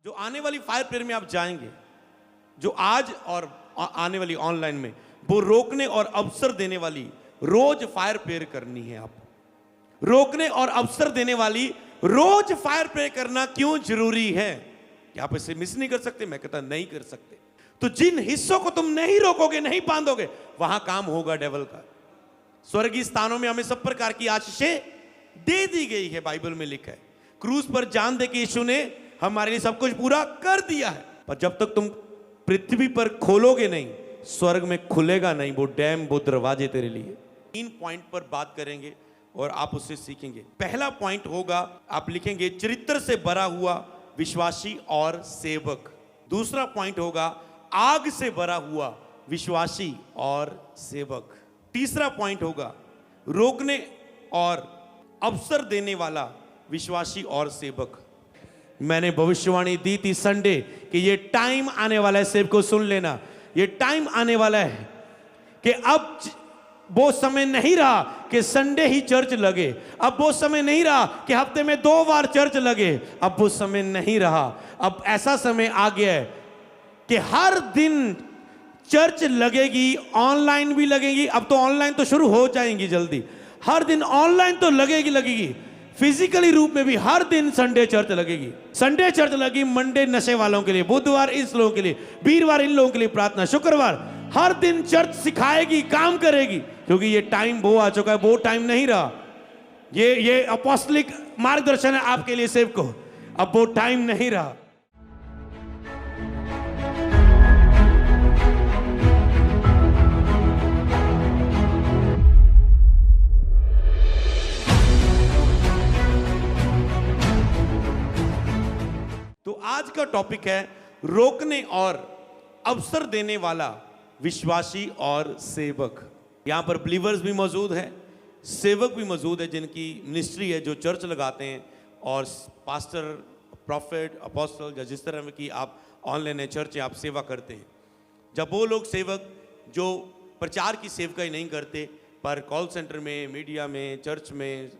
जो आने वाली फायर प्रेयर में आप जाएंगे, जो आज और आने वाली ऑनलाइन में, वो रोकने और अवसर देने वाली रोज फायर प्रेयर करनी है। आप रोकने और अवसर देने वाली रोज फायर प्रेयर करना क्यों जरूरी है? क्या आप इसे मिस नहीं कर सकते? मैं कहता नहीं कर सकते। तो जिन हिस्सों को तुम नहीं रोकोगे, नहीं बांधोगे, वहां काम होगा डेविल का। स्वर्गीय स्थानों में हमें सब प्रकार की आशीषें दे दी गई है, बाइबल में लिखा है। क्रूस पर जान दे के यीशु ने हमारे लिए सब कुछ पूरा कर दिया है। पर जब तक तुम पृथ्वी पर खोलोगे नहीं, स्वर्ग में खुलेगा नहीं वो डैम, वो दरवाजे तेरे लिए। 3 पॉइंट पर बात करेंगे और आप उससे सीखेंगे। पहला पॉइंट होगा, आप लिखेंगे चरित्र से भरा हुआ विश्वासी और सेवक। दूसरा पॉइंट होगा आग से भरा हुआ विश्वासी और सेवक। तीसरा पॉइंट होगा रोकने और अवसर देने वाला विश्वासी और सेवक। मैंने भविष्यवाणी दी थी संडे कि ये टाइम आने वाला है, सेवकों सुन लेना, ये टाइम आने वाला है कि अब वो समय नहीं रहा कि संडे ही चर्च लगे, अब वो समय नहीं रहा कि हफ्ते में 2 बार चर्च लगे, अब वो समय नहीं रहा। अब ऐसा समय आ गया है कि हर दिन चर्च लगेगी, ऑनलाइन भी लगेगी। अब तो ऑनलाइन तो शुरू हो जाएंगी जल्दी, हर दिन ऑनलाइन तो लगेगी, फिजिकली रूप में भी हर दिन संडे चर्च लगेगी। संडे चर्च लगी, मंडे नशे वालों के लिए, बुधवार इस लोगों के लिए, वीरवार इन लोगों के लिए प्रार्थना, शुक्रवार हर दिन चर्च सिखाएगी, काम करेगी, क्योंकि ये टाइम वो आ चुका है, वो टाइम नहीं रहा। ये अपोस्टलिक मार्गदर्शन है आपके लिए सेवकों, अब वो टाइम नहीं रहा। तो आज का टॉपिक है रोकने और अवसर देने वाला विश्वासी और सेवक। यहां पर बिलीवर्स भी मौजूद है, सेवक भी मौजूद है, जिनकी मिनिस्ट्री है, जो चर्च लगाते हैं, और पास्टर, प्रॉफिट, अपोस्टल, या जिस तरह की आप ऑनलाइन है चर्च है, आप सेवा करते हैं। जब वो लोग सेवक जो प्रचार की सेवकाई नहीं करते, पर कॉल सेंटर में, मीडिया में, चर्च में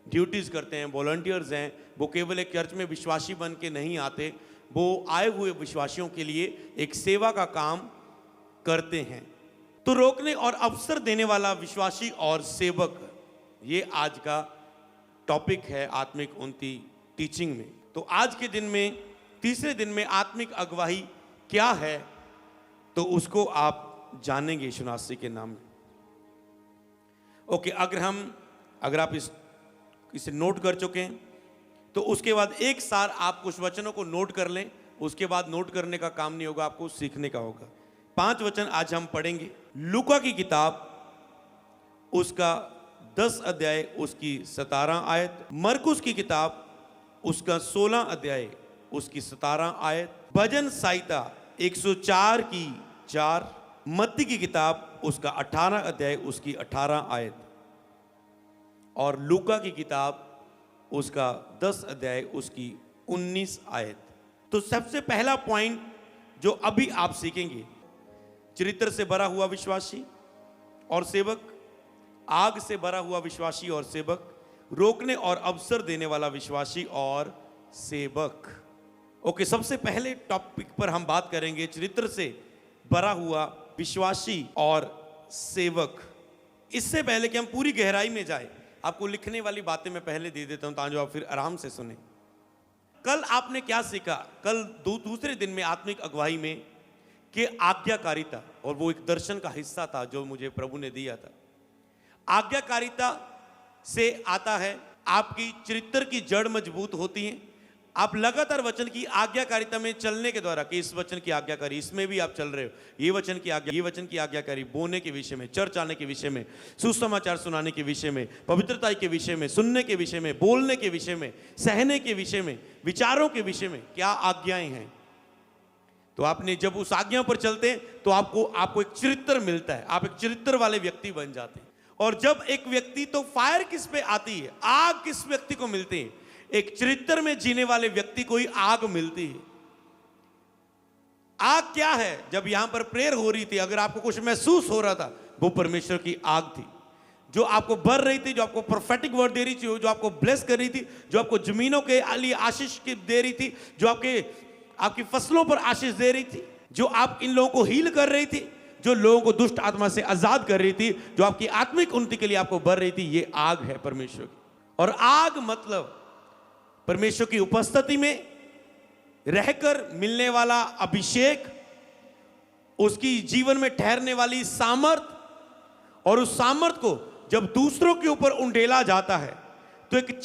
ड्यूटीज करते हैं, वॉलंटियर्स हैं, वो केवल एक चर्च में विश्वासी बन के नहीं आते, वो आए हुए विश्वासियों के लिए एक सेवा का काम करते हैं। तो रोकने और अवसर देने वाला विश्वासी और सेवक, ये आज का टॉपिक है आत्मिक उन्नति टीचिंग में। तो आज के दिन में, तीसरे दिन में आत्मिक अगुवाई क्या है, तो उसको आप जानेंगे यीशु मसीह के नाम में। ओके, अगर आप इसे नोट कर चुके हैं तो उसके बाद एक सार आप कुछ वचनों को नोट कर लें। उसके बाद नोट करने का काम नहीं होगा, आपको सीखने का होगा। 5 वचन आज हम पढ़ेंगे। लूका की किताब उसका 10 अध्याय उसकी 17 आयत, मरकुस की किताब उसका 16 अध्याय उसकी 17 आयत, भजन संहिता 104 की 4, मत्ती की किताब उसका 18 अध्याय उसकी 18 आयत, और लूका की किताब उसका 10 अध्याय उसकी 19 आयत। तो सबसे पहला पॉइंट जो अभी आप सीखेंगे, चरित्र से भरा हुआ विश्वासी और सेवक, आग से भरा हुआ विश्वासी और सेवक, रोकने और अवसर देने वाला विश्वासी और सेवक। ओके, सबसे पहले टॉपिक पर हम बात करेंगे चरित्र से भरा हुआ विश्वासी और सेवक। इससे पहले कि हम पूरी गहराई में जाए, आपको लिखने वाली बातें मैं पहले दे देता हूं ताकि आप फिर आराम से सुने। कल आपने क्या सीखा? कल दूसरे दिन में आत्मिक अगुवाई में कि आज्ञाकारिता, और वो एक दर्शन का हिस्सा था जो मुझे प्रभु ने दिया था। आज्ञाकारिता से आता है आपकी चरित्र की जड़ मजबूत होती है। आप लगातार वचन की आज्ञाकारिता में चलने के द्वारा, कि इस वचन की आज्ञाकारी, इसमें भी आप चल रहे हो, ये वचन की आज्ञाकारी, बोलने के विषय में, चर्च आने के विषय में, सुसमाचार सुनाने के विषय में, पवित्रता के विषय में, सुनने के विषय में, बोलने के विषय में, सहने के विषय में, विचारों के विषय में क्या आज्ञाएं हैं। तो आपने जब उस आज्ञा पर चलते हैं तो आपको एक चरित्र मिलता है, आप एक चरित्र वाले व्यक्ति बन जाते हैं। और जब एक व्यक्ति, तो फायर किस पे आती है, आग किस व्यक्ति को मिलती है? एक चरित्र में जीने वाले व्यक्ति को ही आग मिलती है। आग क्या है? जब यहां पर प्रेयर हो रही थी, अगर आपको कुछ महसूस हो रहा था, वो परमेश्वर की आग थी जो आपको भर रही थी, जो आपको प्रोफेटिक वर्ड दे रही थी, जो आपको ब्लेस कर रही थी, जो आपको जमीनों के लिए आशीष दे रही थी, जो आपकी फसलों पर आशीष दे रही थी, जो आप इन लोगों को हील कर रही थी, जो लोगों को दुष्ट आत्मा से आजाद कर रही थी, जो आपकी आत्मिक उन्नति के लिए आपको बढ़ रही थी, ये आग है परमेश्वर की। और आग मतलब परमेश्वर की उपस्थिति में रहकर मिलने वाला अभिषेक, उसकी जीवन में ठहरने वाली सामर्थ, और उस सामर्थ को जब दूसरों के ऊपर उंडेला जाता है तो एक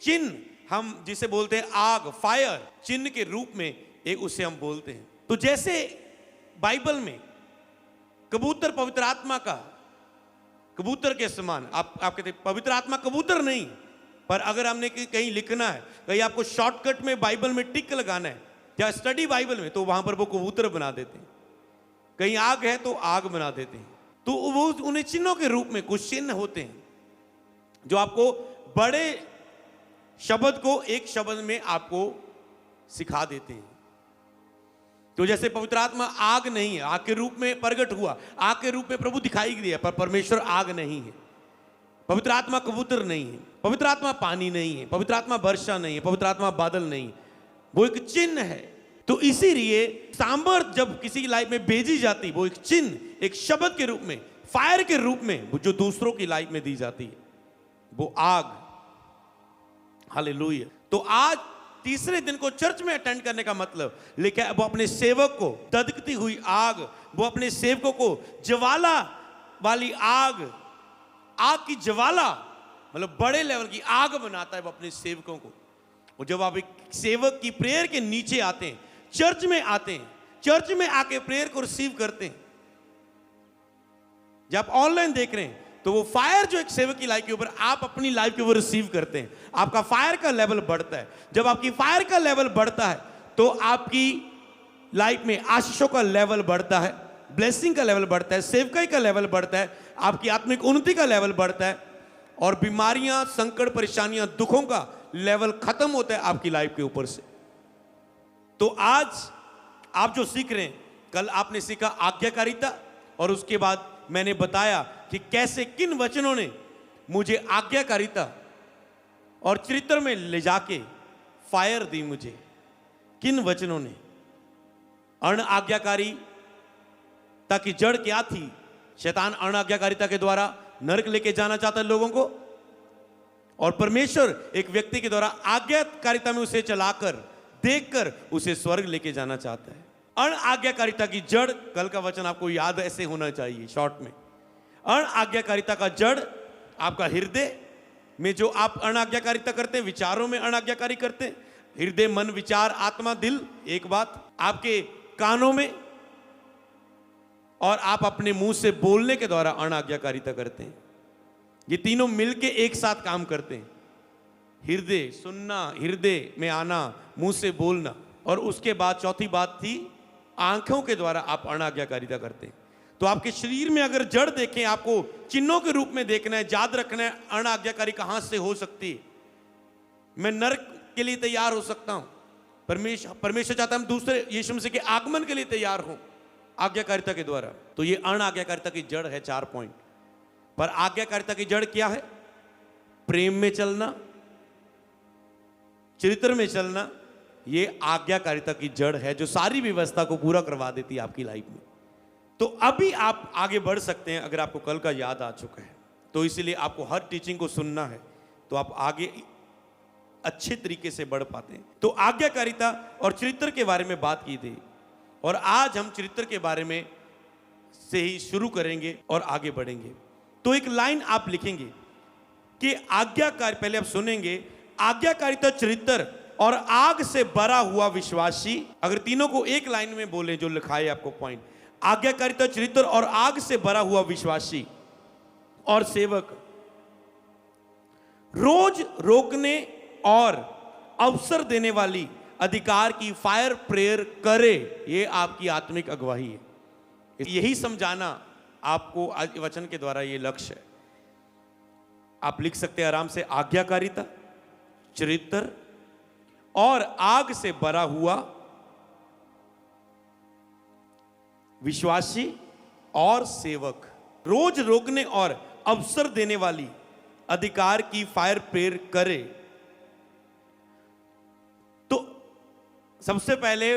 चिन्ह हम जिसे बोलते हैं आग, फायर, चिन्ह के रूप में एक उसे हम बोलते हैं। तो जैसे बाइबल में कबूतर पवित्र आत्मा का, कबूतर के समान, आप कहते पवित्र आत्मा कबूतर नहीं, पर अगर हमने कहीं लिखना है, कहीं आपको शॉर्टकट में बाइबल में टिक लगाना है या स्टडी बाइबल में, तो वहां पर वो कबूतर बना देते हैं। कहीं आग है तो आग बना देते हैं। तो वो उन्हें चिन्हों के रूप में कुछ चिन्ह होते हैं जो आपको बड़े शब्द को एक शब्द में आपको सिखा देते हैं। तो जैसे पवित्र आत्मा आग नहीं है, आग के रूप में प्रकट हुआ, आग के रूप में प्रभु दिखाई दिया, पर परमेश्वर आग नहीं है। पवित्र आत्मा कबूतर नहीं है, पवित्र आत्मा पानी नहीं है, पवित्र आत्मा वर्षा नहीं है, पवित्र आत्मा बादल नहीं है, वो एक चिन्ह है। तो इसीलिए सामर्थ जब किसी की लाइफ में भेजी जाती, वो एक चिन्ह, एक शब्द के रूप में, फायर के रूप में, जो दूसरों की लाइफ में दी जाती है, वो आग। हालेलुया। तो आज तीसरे दिन को चर्च में अटेंड करने का मतलब लिखा है, वो अपने सेवक को दधकती हुई आग, वो अपने सेवकों को ज्वाला वाली आग की ज्वाला, मतलब बड़े लेवल की आग बनाता है वो अपने सेवकों को। और जब आप एक सेवक की प्रेयर के नीचे आते हैं, चर्च में आते हैं, चर्च में आके प्रेयर को रिसीव करते हैं, जब आप ऑनलाइन देख रहे हैं, तो वो फायर जो एक सेवक की लाइफ के ऊपर आप अपनी लाइफ के ऊपर रिसीव करते हैं, आपका फायर का लेवल बढ़ता है। जब आपकी फायर का लेवल बढ़ता है तो आपकी लाइफ में आशीषों का लेवल बढ़ता है, ब्लेसिंग का लेवल बढ़ता है, सेवकाई का लेवल बढ़ता है, आपकी आत्मिक उन्नति का लेवल बढ़ता है, और बीमारियां, संकट, परेशानियां, दुखों का लेवल खत्म होता है आपकी लाइफ के ऊपर से। तो आज आप जो सीख रहे हैं, कल आपने सीखा आज्ञाकारिता, और उसके बाद मैंने बताया कि कैसे किन वचनों ने मुझे आज्ञाकारिता और चरित्र में ले जाके फायर दी मुझे। किन वचनों ने? अण आज्ञाकारिता की जड़ क्या थी? शैतान अण आज्ञाकारिता के द्वारा नरक लेके जाना चाहता है लोगों को, और परमेश्वर एक व्यक्ति के द्वारा आज्ञाकारिता में उसे चलाकर, देखकर उसे स्वर्ग लेके जाना चाहता है। अण आज्ञाकारिता की जड़, कल का वचन आपको याद ऐसे होना चाहिए शॉर्ट में। अण आज्ञाकारिता का जड़ आपका हृदय में, जो आप अण आज्ञाकारिता करते हैं, विचारों में अण आज्ञाकारी करते हैं, हृदय, मन, विचार, आत्मा, दिल, एक बात, आपके कानों में, और आप अपने मुंह से बोलने के द्वारा अण आज्ञाकारिता करते हैं। ये तीनों मिलके एक साथ काम करते हैं। हृदय सुनना, हृदय में आना, मुंह से बोलना, और उसके बाद चौथी बात थी आंखों के द्वारा आप अण आज्ञाकारिता करते हैं। तो आपके शरीर में अगर जड़ देखें, आपको चिन्हों के रूप में देखना है, याद रखना है अण आज्ञाकारी कहां से हो सकती है। मैं नरक के लिए तैयार हो सकता हूं, परमेश्वर चाहता है हम दूसरे यीशु मसीह के आगमन के लिए तैयार हों आज्ञाकारिता के द्वारा। तो ये अण आज्ञाकारिता की जड़ है, 4 पॉइंट। पर आज्ञाकारिता की जड़ क्या है? प्रेम में चलना, चरित्र में चलना, ये आज्ञाकारिता की जड़ है, जो सारी व्यवस्था को पूरा करवा देती है आपकी लाइफ में। तो अभी आप आगे बढ़ सकते हैं अगर आपको कल का याद आ चुका है। तो इसलिए आपको हर टीचिंग को सुनना है, तो आप आगे अच्छे तरीके से बढ़ पाते हैं। तो आज्ञाकारिता और चरित्र के बारे में बात की थी, और आज हम चरित्र के बारे में से ही शुरू करेंगे और आगे बढ़ेंगे। तो एक लाइन आप लिखेंगे कि आज्ञाकारी, पहले आप सुनेंगे, आज्ञाकारिता, चरित्र और आग से भरा हुआ विश्वासी। अगर तीनों को एक लाइन में बोले, जो लिखा है आपको पॉइंट, आज्ञाकारिता, चरित्र और आग से भरा हुआ विश्वासी और सेवक रोज रोकने और अवसर देने वाली अधिकार की फायर प्रेयर करे, ये आपकी आत्मिक अगुवाई है। यही समझाना आपको आज वचन के द्वारा ये लक्ष्य है। आप लिख सकते हैं आराम से, आज्ञाकारिता, चरित्र और आग से भरा हुआ विश्वासी और सेवक, रोज रोकने और अवसर देने वाली अधिकार की फायर प्रेयर करे। तो सबसे पहले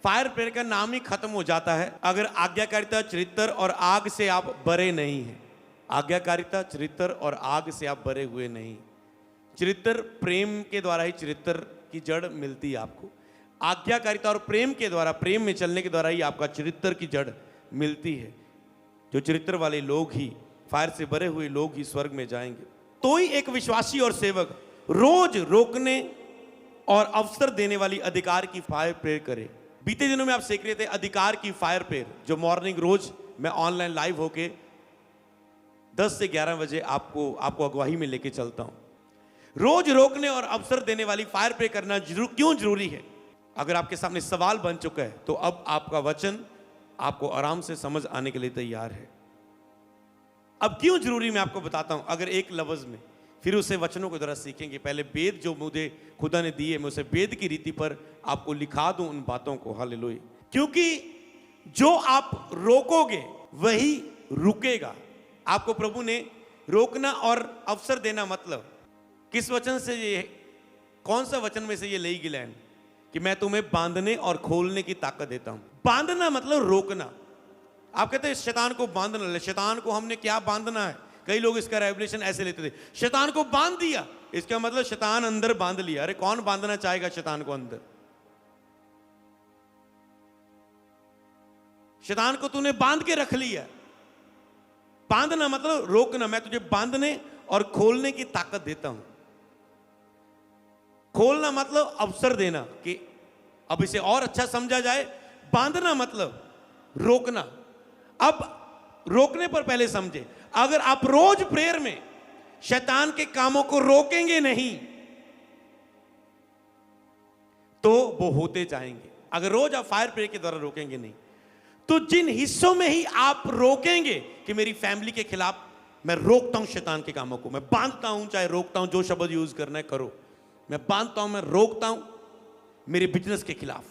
फायर प्रेयर का नाम ही खत्म हो जाता है अगर आज्ञाकारिता, चरित्र और आग से आप बरे नहीं हैं। आज्ञाकारिता, चरित्र और आग से आप बरे हुए नहीं। चरित्र, प्रेम के द्वारा ही चरित्र की जड़ मिलती है आपको। आज्ञाकारिता और प्रेम के द्वारा, प्रेम में चलने के द्वारा ही आपका चरित्र की जड़ मिलती है। जो चरित्र वाले लोग ही, फायर से भरे हुए लोग ही स्वर्ग में जाएंगे। तो ही एक विश्वासी और सेवक रोज रोकने और अवसर देने वाली अधिकार की फायर प्रेयर करे। बीते दिनों में आप सीख रहे थे अधिकार की फायर प्रेयर, जो मॉर्निंग रोज मैं ऑनलाइन लाइव होके 10 से 11 बजे आपको अगुवाही में लेके चलता हूं। रोज रोकने और अवसर देने वाली फायर प्रेयर करना क्यों जरूरी है? अगर आपके सामने सवाल बन चुका है तो अब आपका वचन आपको आराम से समझ आने के लिए तैयार है। अब क्यों जरूरी मैं आपको बताता हूं, अगर एक लफ्ज में, फिर उसे वचनों को जरा सीखेंगे। पहले वेद जो मुझे खुदा ने दिए, मैं उसे वेद की रीति पर आपको लिखा दूं उन बातों को। हालेलुया। क्योंकि जो आप रोकोगे वही रुकेगा। आपको प्रभु ने रोकना और अवसर देना, मतलब किस वचन से ये, कौन सा वचन में से ये लेगी लैंड कि मैं तुम्हें बांधने और खोलने की ताकत देता हूं। बांधना मतलब रोकना। आप कहते हैं शैतान को बांधना, शैतान को हमने क्या बांधना है? कई लोग इसका रेवलेशन ऐसे लेते थे, शैतान को बांध दिया, इसका मतलब शैतान अंदर बांध लिया। अरे कौन बांधना चाहेगा शैतान को अंदर? शैतान को तूने बांध के रख लिया। बांधना मतलब रोकना। मैं तुझे बांधने और खोलने की ताकत देता हूं। खोलना मतलब अवसर देना, कि अब इसे और अच्छा समझा जाए। बांधना मतलब रोकना। अब रोकने पर पहले समझे, अगर आप रोज प्रेयर में शैतान के कामों को रोकेंगे नहीं तो वो होते जाएंगे। अगर रोज आप फायर प्रेयर के द्वारा रोकेंगे नहीं, तो जिन हिस्सों में ही आप रोकेंगे कि मेरी फैमिली के खिलाफ मैं रोकता हूं शैतान के कामों को, मैं बांधता हूं, चाहे रोकता हूं, जो शब्द यूज करना है करो, मैं बांधता हूं, मैं रोकता हूं मेरे बिजनेस के खिलाफ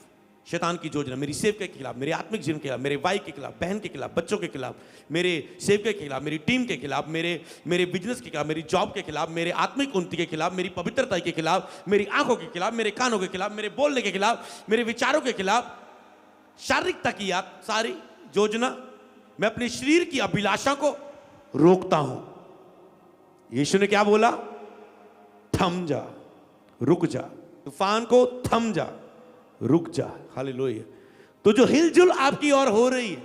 शैतान की योजना, मेरी सेवक के खिलाफ, मेरे आत्मिक जीवन के खिलाफ, मेरे भाई के खिलाफ, बहन के खिलाफ, बच्चों के खिलाफ, मेरे सेवक के खिलाफ, मेरी टीम के खिलाफ, मेरे बिजनेस के खिलाफ, मेरी जॉब के खिलाफ, मेरे आत्मिक उन्नति के खिलाफ, मेरी पवित्रता के खिलाफ, मेरी आंखों के खिलाफ, मेरे कानों के खिलाफ, मेरे बोलने के खिलाफ, मेरे विचारों के खिलाफ, शारीरिकता की आप सारी योजना, मैं अपने शरीर की अभिलाषा को रोकता हूं। यीशु ने क्या बोला? थम जा, रुक जा। तूफान को थम जा, रुक जा। हालेलुया। तो जो हिलजुल आपकी ओर हो रही है,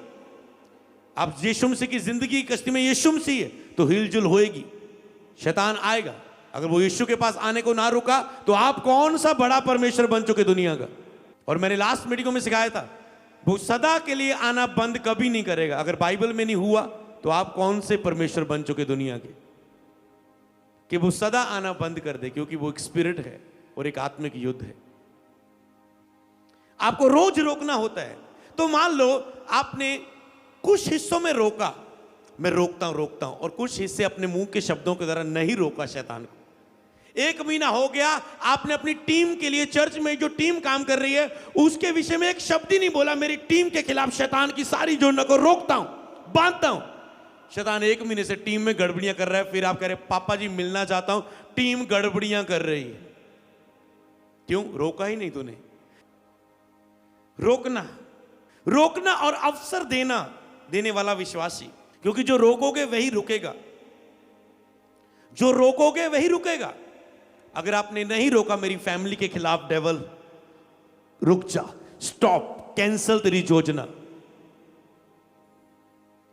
आप यीशु मसीह की जिंदगी की कश्ती में यीशु मसीह है, तो हिलजुल होएगी, शैतान आएगा। अगर वो यीशु के पास आने को ना रुका तो आप कौन सा बड़ा परमेश्वर बन चुके दुनिया का। और मैंने लास्ट मीटिंग में सिखाया था, वो सदा के लिए आना बंद कभी नहीं करेगा। अगर बाइबल में नहीं हुआ तो आप कौन से परमेश्वर बन चुके दुनिया के, कि वो सदा आना बंद कर दे, क्योंकि वो एक स्पिरिट है और एक आत्मिक युद्ध है। आपको रोज रोकना होता है। तो मान लो आपने कुछ हिस्सों में रोका, मैं रोकता हूं, और कुछ हिस्से अपने मुंह के शब्दों के द्वारा नहीं रोका शैतान को। 1 महीना हो गया, आपने अपनी टीम के लिए, चर्च में जो टीम काम कर रही है उसके विषय में एक शब्द ही नहीं बोला। मेरी टीम के खिलाफ शैतान की सारी योजना को रोकता हूं, बांधता हूं। शैतान 1 महीने से टीम में गड़बड़ियां कर रहा है, फिर आप कह रहे पापा जी मिलना चाहता हूं, टीम गड़बड़ियां कर रही है। क्यों? रोका ही नहीं तूने। रोकना और अवसर देने वाला विश्वासी, क्योंकि जो रोकोगे वही रुकेगा, जो रोकोगे वही रुकेगा। अगर आपने नहीं रोका मेरी फैमिली के खिलाफ, डेवल रुक जा, स्टॉप, कैंसल तेरी योजना,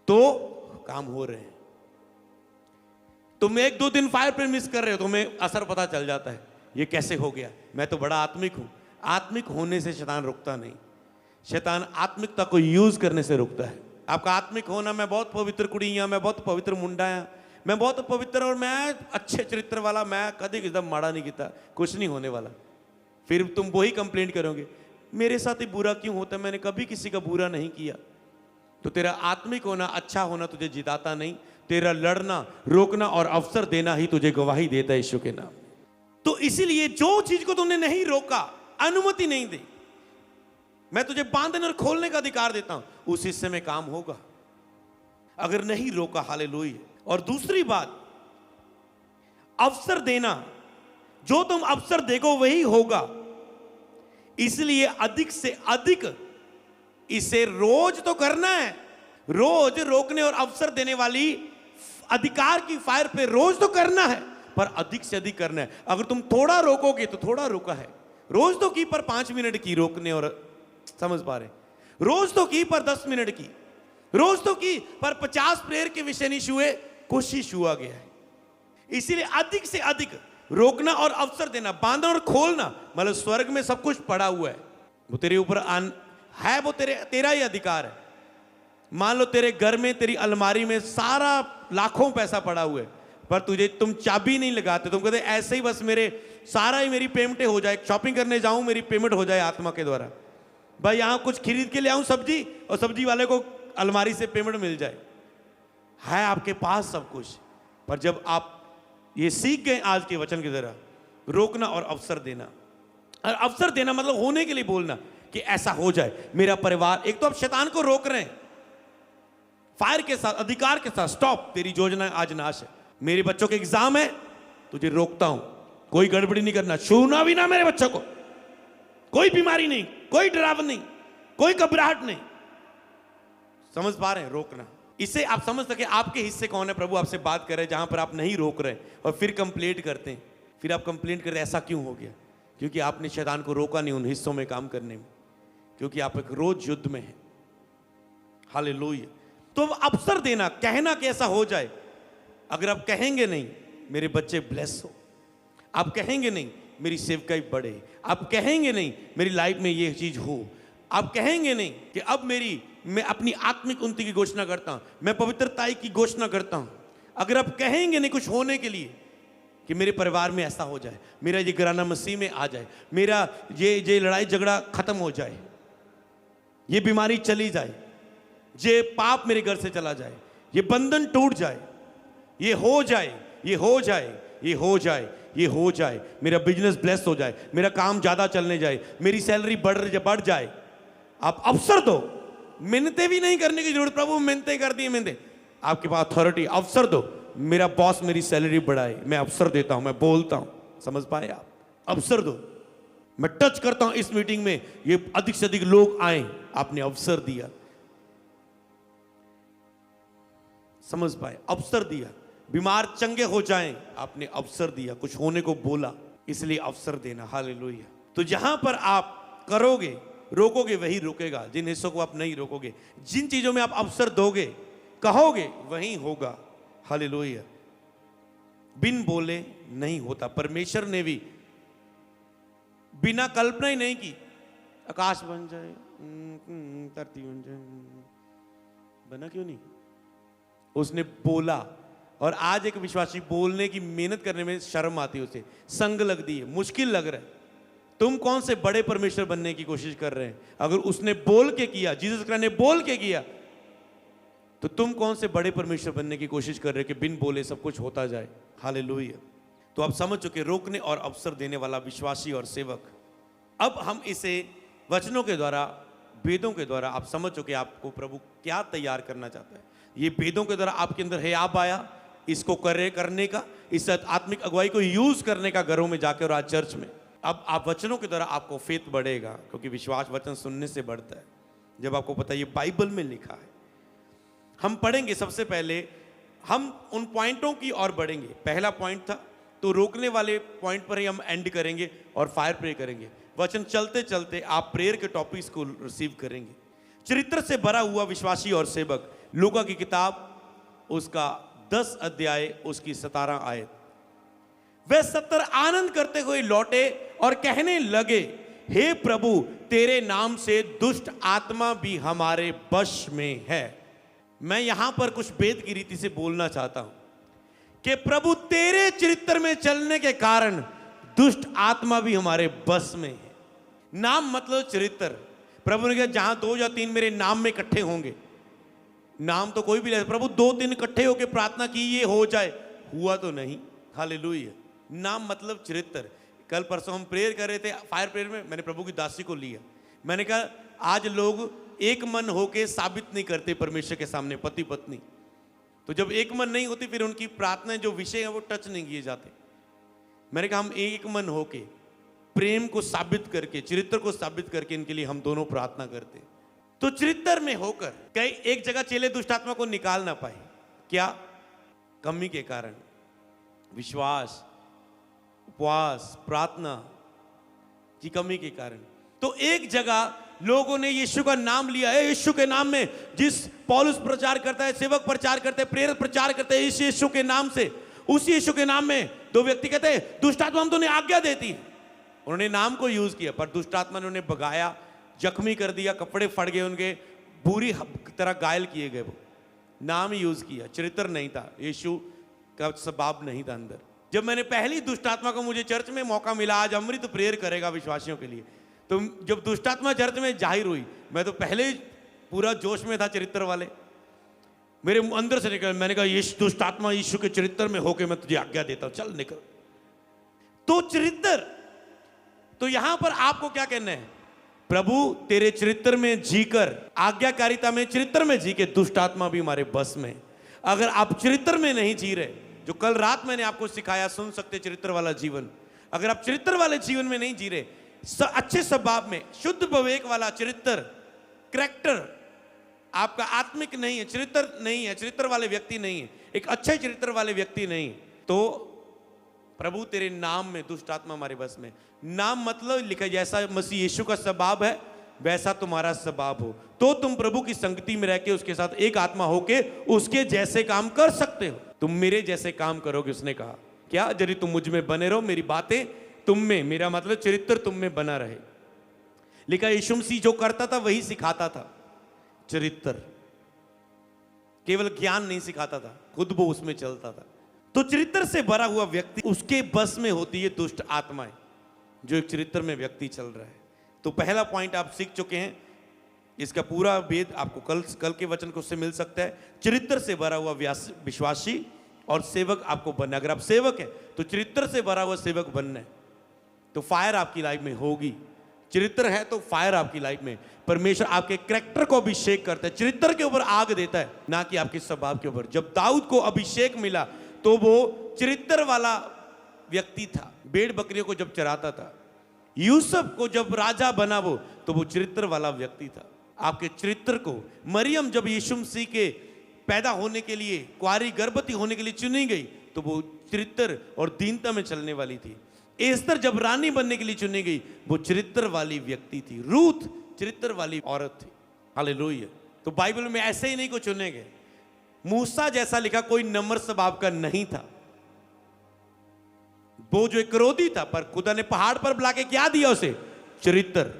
तो काम हो रहे हैं। तुम 1-2 दिन फायर प्रेयर मिस कर रहे हो, तुम्हें असर पता चल जाता है, ये कैसे हो गया, मैं तो बड़ा आत्मिक हूं। आत्मिक होने से शैतान रुकता नहीं, शैतान आत्मिकता को यूज करने से रुकता है। आपका आत्मिक होना, मैं बहुत पवित्र कुड़ी हूं, मैं बहुत पवित्र मुंडा हूं, मैं बहुत पवित्र और मैं अच्छे चरित्र वाला, मैं कभी एकदम माड़ा नहीं किया, कुछ नहीं होने वाला। फिर तुम वही कंप्लेंट करोगे, मेरे साथ ही बुरा क्यों होता है, मैंने कभी किसी का बुरा नहीं किया। तो तेरा आत्मिक होना, अच्छा होना तुझे जिताता नहीं, तेरा लड़ना, रोकना और अवसर देना ही तुझे गवाही देता है यीशु के नाम। तो इसीलिए जो चीज को तुमने नहीं रोका, अनुमति नहीं दी, मैं तुझे बांधने और खोलने का अधिकार देता हूं, उस हिस्से में काम होगा। अगर नहीं रोका, हालेलुया। और दूसरी बात, अवसर देना, जो तुम अवसर देखो वही होगा। इसलिए अधिक से अधिक इसे रोज तो करना है, रोज रोकने और अवसर देने वाली अधिकार की फायर पे रोज तो करना है, पर अधिक से अधिक करना है। अगर तुम थोड़ा रोकोगे तो थोड़ा रोका है, रोज तो की पर 5 मिनट की रोकने, और समझ पा रहे, रोज तो की पर 10 मिनट की, रोज तो की पर 50 प्रेयर के विषय नहीं छुए, कोशिश हुआ गया है। इसीलिए अधिक से अधिक रोकना और अवसर देना, बांधना और खोलना, मतलब स्वर्ग में सब कुछ पड़ा हुआ है, वो तेरे ऊपर है, वो तेरा ही अधिकार है। मान लो तेरे घर में, तेरी अलमारी में सारा लाखों पैसा पड़ा हुआ है, पर तुम चाबी नहीं लगाते, तुम कहते ऐसे ही बस मेरे सारा ही मेरी पेमेंटें हो जाए, शॉपिंग करने जाऊं मेरी पेमेंट हो जाए आत्मा के द्वारा, भाई यहां कुछ खरीद के ले आऊं सब्जी, और सब्जी वाले को अलमारी से पेमेंट मिल जाए। है आपके पास सब कुछ, पर जब आप ये सीख गए आज के वचन की तरह, रोकना और अवसर देना, और अवसर देना मतलब होने के लिए बोलना कि ऐसा हो जाए मेरा परिवार। एक तो आप शैतान को रोक रहे हैं फायर के साथ, अधिकार के साथ, स्टॉप, तेरी योजना आज नाश है। मेरे बच्चों के एग्जाम है, तुझे रोकता हूं, कोई गड़बड़ी नहीं करना, छूना भी ना मेरे बच्चों को, कोई बीमारी नहीं, कोई डरावन नहीं, कोई घबराहट नहीं। समझ पा रहे हैं? रोकना, इसे आप समझ सके आपके हिस्से कौन है। प्रभु आपसे बात कर रहे हैं जहां पर आप नहीं रोक रहे और फिर कंप्लेंट करते हैं, फिर आप कंप्लेंट करते हैं ऐसा क्यों हो गया, क्योंकि आपने शैतान को रोका नहीं उन हिस्सों में काम करने में, क्योंकि आप एक रोज युद्ध में हैं। हालेलुया। तो अवसर देना, कहना कैसा हो जाए। अगर आप कहेंगे नहीं मेरे बच्चे ब्लेस हो, आप कहेंगे नहीं मेरी सेवकाई बढ़े, आप कहेंगे नहीं मेरी लाइफ में ये चीज हो, आप कहेंगे नहीं कि अब मैं अपनी आत्मिक उन्नति की घोषणा करता हूं, मैं पवित्रताई की घोषणा करता हूं, अगर आप कहेंगे नहीं कुछ होने के लिए कि मेरे परिवार में ऐसा हो जाए, मेरा ये घराना मसीह में आ जाए, मेरा ये लड़ाई झगड़ा खत्म हो जाए, ये बीमारी चली जाए, ये पाप मेरे घर से चला जाए, ये बंधन टूट जाए, ये हो जाए, ये हो जाए, ये हो जाए, ये हो जाए, मेरा बिजनेस ब्लेस हो जाए, मेरा काम ज्यादा चलने जाए, मेरी सैलरी बढ़ जाए। आप अवसर दो, मिन्नतें भी नहीं करने की जरूरत, प्रभु मिन्नतें कर दी, मिन्नतें, आपके पास अथॉरिटी, अवसर दो, मेरा बॉस मेरी सैलरी बढ़ाए, मैं अवसर देता हूं, मैं बोलता हूं। समझ पाए आप? अवसर दो, मैं टच करता हूं इस मीटिंग में, ये अधिक से अधिक लोग आए, आपने अवसर दिया। समझ पाए? अवसर दिया। बीमार चंगे हो जाएं, आपने अवसर दिया, कुछ होने को बोला, इसलिए अवसर देना। हालेलुया। तो जहां पर आप करोगे, रोकोगे, वही रोकेगा। जिन हिस्सों को आप नहीं रोकोगे, जिन चीजों में आप अवसर दोगे, कहोगे, वही होगा। हालेलुया। बिन बोले नहीं होता। परमेश्वर ने भी बिना कल्पना ही नहीं की, आकाश बन जाए, धरती बन जाए, बना क्यों नहीं? उसने बोला। और आज एक विश्वासी बोलने की मेहनत करने में शर्म आती है, उसे संग लगती है, मुश्किल लग रहा है। तुम कौन से बड़े परमेश्वर बनने की कोशिश कर रहे हैं? अगर उसने बोल के किया, जीसस क्राइस्ट ने बोल के किया, तो तुम कौन से बड़े परमेश्वर बनने की कोशिश कर रहे हो कि बिन बोले सब कुछ होता जाए? हालेलुया। तो आप समझ चुके, रोकने और अवसर देने वाला विश्वासी और सेवक। अब हम इसे वचनों के द्वारा, वेदों के द्वारा आप समझ चुके आपको प्रभु क्या तैयार करना चाहता है। ये वेदों के द्वारा आपके अंदर है आप आया इसको करने का, इस आत्मिक अगुवाई को यूज करने का घरों में जाकर और आज चर्च में। अब आप वचनों के द्वारा आपको फेथ बढ़ेगा, क्योंकि विश्वास वचन सुनने से बढ़ता है। जब आपको पता है ये बाइबल में लिखा है। हम पढ़ेंगे, सबसे पहले हम उन पॉइंटों की ओर बढ़ेंगे। पहला पॉइंट था, तो रोकने वाले पॉइंट पर ही हम एंड करेंगे और फायर प्रे करेंगे। वचन चलते चलते आप प्रेयर के टॉपिक्स को रिसीव करेंगे। चरित्र से भरा हुआ विश्वासी और सेवक, लूका की किताब, उसका 10 अध्याय, उसकी 17 आयत। वे 70 आनंद करते हुए लौटे और कहने लगे, हे प्रभु, तेरे नाम से दुष्ट आत्मा भी हमारे वश में है। मैं यहां पर कुछ वेद की रीति से बोलना चाहता हूं कि प्रभु तेरे चरित्र में चलने के कारण दुष्ट आत्मा भी हमारे बस में है। नाम मतलब चरित्र। प्रभु ने कहा जहां 2 या 3 मेरे नाम में इकट्ठे होंगे, नाम तो कोई भी ले, प्रभु 2-3 इकट्ठे होकर प्रार्थना की ये हो जाए, हुआ तो नहीं। हालेलुया। नाम मतलब चरित्र। कल परसों हम प्रेयर कर रहे थे, फायर प्रेयर में मैंने प्रभु की दासी को लिया। मैंने कहा आज लोग एक मन होके साबित नहीं करते परमेश्वर के सामने, पति पत्नी। तो जब एक मन नहीं होती, फिर उनकी प्रार्थना जो विषय है वो टच नहीं किए जाते। मैंने कहा हम एक मन होके प्रेम को साबित करके, चरित्र को साबित करके इनके लिए हम दोनों प्रार्थना करते। तो चरित्र में होकर कई एक जगह चेले दुष्ट आत्मा को निकाल ना पाए, क्या? कमी के कारण, विश्वास, उपवास, प्रार्थना की कमी के कारण। तो एक जगह लोगों ने यीशु का नाम लिया है, यीशु के नाम में जिस पौलुस प्रचार करता है, सेवक प्रचार करते हैं, प्रेरित प्रचार करते हैं, इस यीशु के नाम से, उस यीशु के नाम में दो व्यक्ति कहते हैं दुष्ट आत्मा हम तो आज्ञा देती है। उन्होंने नाम को यूज किया, पर दुष्ट आत्मा ने उन्हें भगाया, जख्मी कर दिया, कपड़े फट गए उनके, बुरी तरह घायल किए गए। वो नाम यूज किया, चरित्र नहीं था, यीशु का स्वभाव नहीं था अंदर। जब मैंने पहली दुष्ट आत्मा को, मुझे चर्च में मौका मिला, आज अमृत प्रेयर करेगा विश्वासियों के लिए, तो जब दुष्ट आत्मा चर्च में जाहिर हुई, मैं तो पहले ही पूरा जोश में था चरित्र वाले, मेरे अंदर से निकल, मैंने कहा यीशु दुष्ट आत्मा यीशु के चरित्र में होके मैं तुझे आज्ञा देता हूं, चल निकल। तो चरित्र, तो यहां पर आपको क्या कहना है? प्रभु तेरे चरित्र में जीकर, आज्ञाकारिता में, चरित्र में जी के दुष्ट आत्मा भी हमारे बस में। अगर आप चरित्र में नहीं जी रहे, जो कल रात मैंने आपको सिखाया, सुन सकते चरित्र वाला जीवन, अगर आप चरित्र वाले जीवन में नहीं जी रहे, अच्छे स्वभाव में, शुद्ध विवेक वाला चरित्र, करैक्टर आपका आत्मिक नहीं है, चरित्र नहीं है, चरित्र वाले व्यक्ति नहीं है, एक अच्छे चरित्र वाले व्यक्ति नहीं, तो प्रभु तेरे नाम में दुष्ट आत्मा हमारे बस में। नाम मतलब लिखा, जैसा मसीह यीशु का स्वभाव है वैसा तुम्हारा स्वभाव हो, तो तुम प्रभु की संगति में रह के उसके साथ एक आत्मा होके उसके जैसे काम कर सकते हो। तुम मेरे जैसे काम करोगे, उसने कहा। क्या? यदि तुम मुझ में बने रहो, मेरी बातें तुम में, मेरा मतलब चरित्र तुम में बना रहे। लिखा यीशु मसीह जो करता था वही सिखाता था, चरित्र, केवल ज्ञान नहीं सिखाता था, खुद वो उसमें चलता था। तो चरित्र से भरा हुआ व्यक्ति, उसके बस में होती है दुष्ट आत्माएं, जो एक चरित्र में व्यक्ति चल रहा है। तो पहला पॉइंट आप सीख चुके हैं, इसका पूरा भेद आपको कल के वचन को से मिल सकता है। चरित्र से भरा हुआ विश्वासी और सेवक आपको बनना। अगर आप सेवक हैं तो चरित्र से भरा हुआ सेवक बनना है, तो फायर आपकी लाइफ में होगी। चरित्र है तो फायर आपकी लाइफ में। परमेश्वर आपके कैरेक्टर को अभिषेक करता है, चरित्र के ऊपर आग देता है, ना कि आपके स्वभाव के ऊपर। जब दाऊद को अभिषेक मिला तो वो चरित्र वाला व्यक्ति था, भेड़ बकरियों को जब चराता था। यूसुफ को जब राजा बना वो, तो वो चरित्र वाला व्यक्ति था। आपके चरित्र को, मरियम जब यीशु मसीह के पैदा होने के लिए, कुंवारी गर्भवती होने के लिए चुनी गई, तो वो चरित्र और दीनता में चलने वाली थी। एस्तर जब रानी बनने के लिए चुनी गई, वो चरित्र वाली व्यक्ति थी। रूथ चरित्र वाली औरत थी। हालेलुया। तो बाइबल में ऐसे ही नहीं को चुने गए। मूसा जैसा लिखा कोई नम्र स्वभाव का नहीं था, वो जो एक क्रोधी था, पर खुदा ने पहाड़ पर बुला के क्या दिया उसे? चरित्र।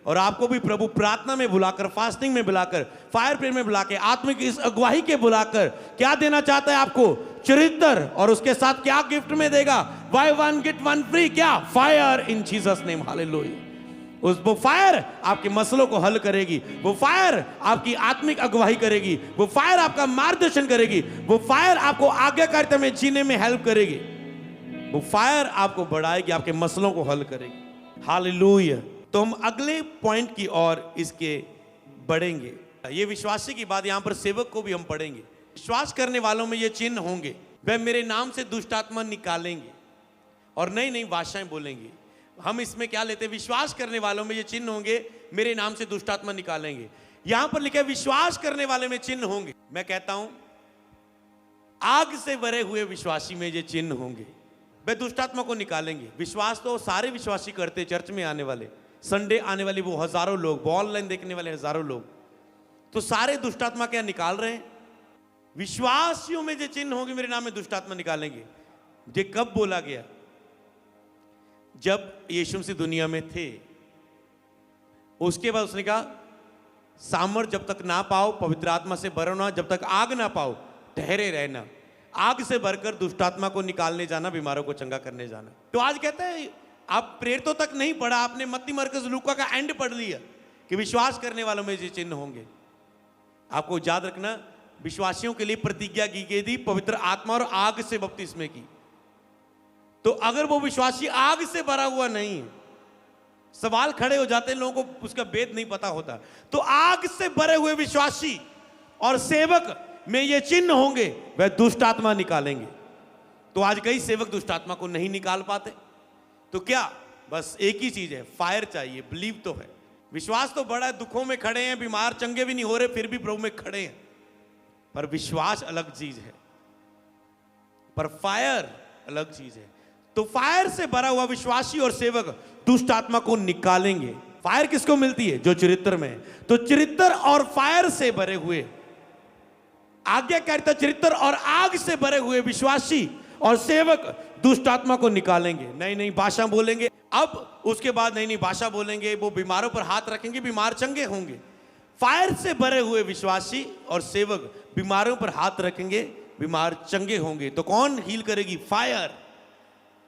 और आपको भी प्रभु प्रार्थना में बुलाकर, फास्टिंग में बुलाकर, फायर प्रेयर में बुला के, आत्मिक इस अगुवाई के बुलाकर क्या देना चाहता है आपको? चरित्र। और उसके साथ क्या गिफ्ट में देगा? Buy one get one free. क्या? Fire in Jesus name. Hallelujah. वो फायर आपके मसलों को हल करेगी, वो फायर आपकी आत्मिक अगुवाई करेगी, वो फायर आपका मार्गदर्शन करेगी, वो फायर आपको आज्ञाकारिता में जीने में हेल्प करेगी, वो फायर आपको बढ़ाएगी, आपके मसलों को हल करेगी। हालेलुया। तो हम अगले पॉइंट की ओर इसके बढ़ेंगे। ये विश्वासी की बात, यहां पर सेवक को भी हम पढ़ेंगे। विश्वास करने वालों में ये चिन्ह होंगे, वह मेरे नाम से दुष्ट आत्मा निकालेंगे और नई नई भाषाएं बोलेंगे। हम इसमें क्या लेते हैं? विश्वास करने वालों में ये चिन्ह होंगे, मेरे नाम से दुष्ट आत्मा निकालेंगे। यहां पर लिखा है विश्वास करने वाले में चिन्ह होंगे। मैं कहता हूं आग से भरे हुए विश्वासी में ये चिन्ह होंगे, वे दुष्ट आत्मा को निकालेंगे। विश्वास तो सारे विश्वासी करते, चर्च में आने वाले, संडे आने वाले वो हजारों लोग, ऑनलाइन देखने वाले हजारों लोग, तो सारे दुष्ट आत्मा क्या निकाल रहे हैं? विश्वासियों में जो चिन्ह होंगे, मेरे नाम में दुष्ट आत्मा निकालेंगे। ये कब बोला गया? जब यीशु मसीह दुनिया में थे। उसके बाद उसने कहा सामर्थ जब तक ना पाओ, पवित्र आत्मा से भरो ना, जब तक आग ना पाओ, ठहरे रहना। आग से भरकर दुष्ट आत्मा को निकालने जाना, बीमारों को चंगा करने जाना। तो आज कहते हैं आप प्रेरितों तक नहीं पढ़ा, आपने मत्ती मरकज लूका का एंड पढ़ लिया कि विश्वास करने वालों में ये चिन्ह होंगे। आपको याद रखना, विश्वासियों के लिए प्रतिज्ञा की गई थी पवित्र आत्मा और आग से बपतिस्मे की। तो अगर वो विश्वासी आग से भरा हुआ नहीं है, सवाल खड़े हो जाते हैं, लोगों को उसका भेद नहीं पता होता। तो आग से भरे हुए विश्वासी और सेवक में ये चिन्ह होंगे, वह दुष्ट आत्मा निकालेंगे। तो आज कई सेवक दुष्ट आत्मा को नहीं निकाल पाते। तो क्या बस एक ही चीज है, फायर चाहिए। बिलीव तो है, विश्वास तो बड़ा है, दुखों में खड़े हैं, बीमार चंगे भी नहीं हो रहे, फिर भी प्रभु में खड़े हैं, पर विश्वास अलग चीज है, पर फायर अलग चीज है। तो फायर से भरा हुआ विश्वासी और सेवक दुष्ट आत्मा को निकालेंगे। फायर किसको मिलती है? जो चरित्र में है। तो चरित्र और फायर से भरे हुए, आज्ञाकारिता, चरित्र और आग से भरे हुए विश्वासी और सेवक दुष्ट आत्मा को निकालेंगे। नई नई भाषा बोलेंगे, अब उसके बाद नई नई भाषा बोलेंगे, वो बीमारों पर हाथ रखेंगे, बीमार चंगे होंगे। फायर से भरे हुए विश्वासी और सेवक बीमारों पर हाथ रखेंगे, बीमार चंगे होंगे। तो कौन हील करेगी? फायर।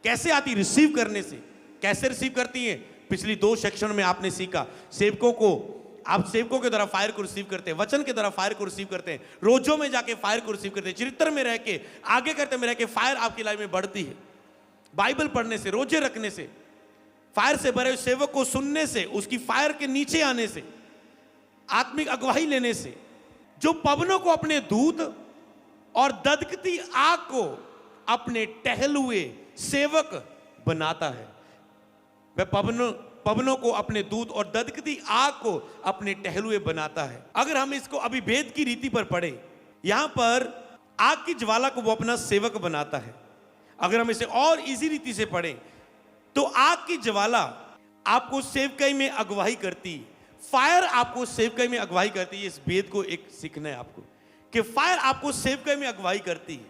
कैसे आती? रिसीव करने से। कैसे रिसीव करती है? पिछली 2 सेक्शन में आपने सीखा। सेवकों को, आप सेवकों के द्वारा फायर को रिसीव करते हैं, वचन के द्वारा फायर को रिसीव करते हैं, रोजों में जाके फायर को रिसीव करते हैं, चरित्र में रह के, आगे करते में रह के फायर आपकी लाइफ में बढ़ती है। बाइबल पढ़ने से, रोजे रखने से, फायर से भरे सेवक को सुनने से, उसकी फायर के नीचे आने से, आत्मिक अगुवाई लेने से, जो पवनों को अपने दूत और ददकती आग को अपने टहलुए सेवक बनाता है। वह पवनों को अपने दूत और ददकती आग को अपने टहलुए बनाता है। अगर हम इसको अभी भेद की रीति पर पढ़े, यहां पर आग की ज्वाला को वो अपना सेवक बनाता है। अगर हम इसे और इजी रीति से पढ़ें तो आग की ज्वाला आपको सेवकाई में अगुवाई करती है, फायर आपको सेवकाई में अगुवाई करती है। इस भेद को एक सीखना है आपको कि फायर आपको सेवकाई में अगुवाई करती है।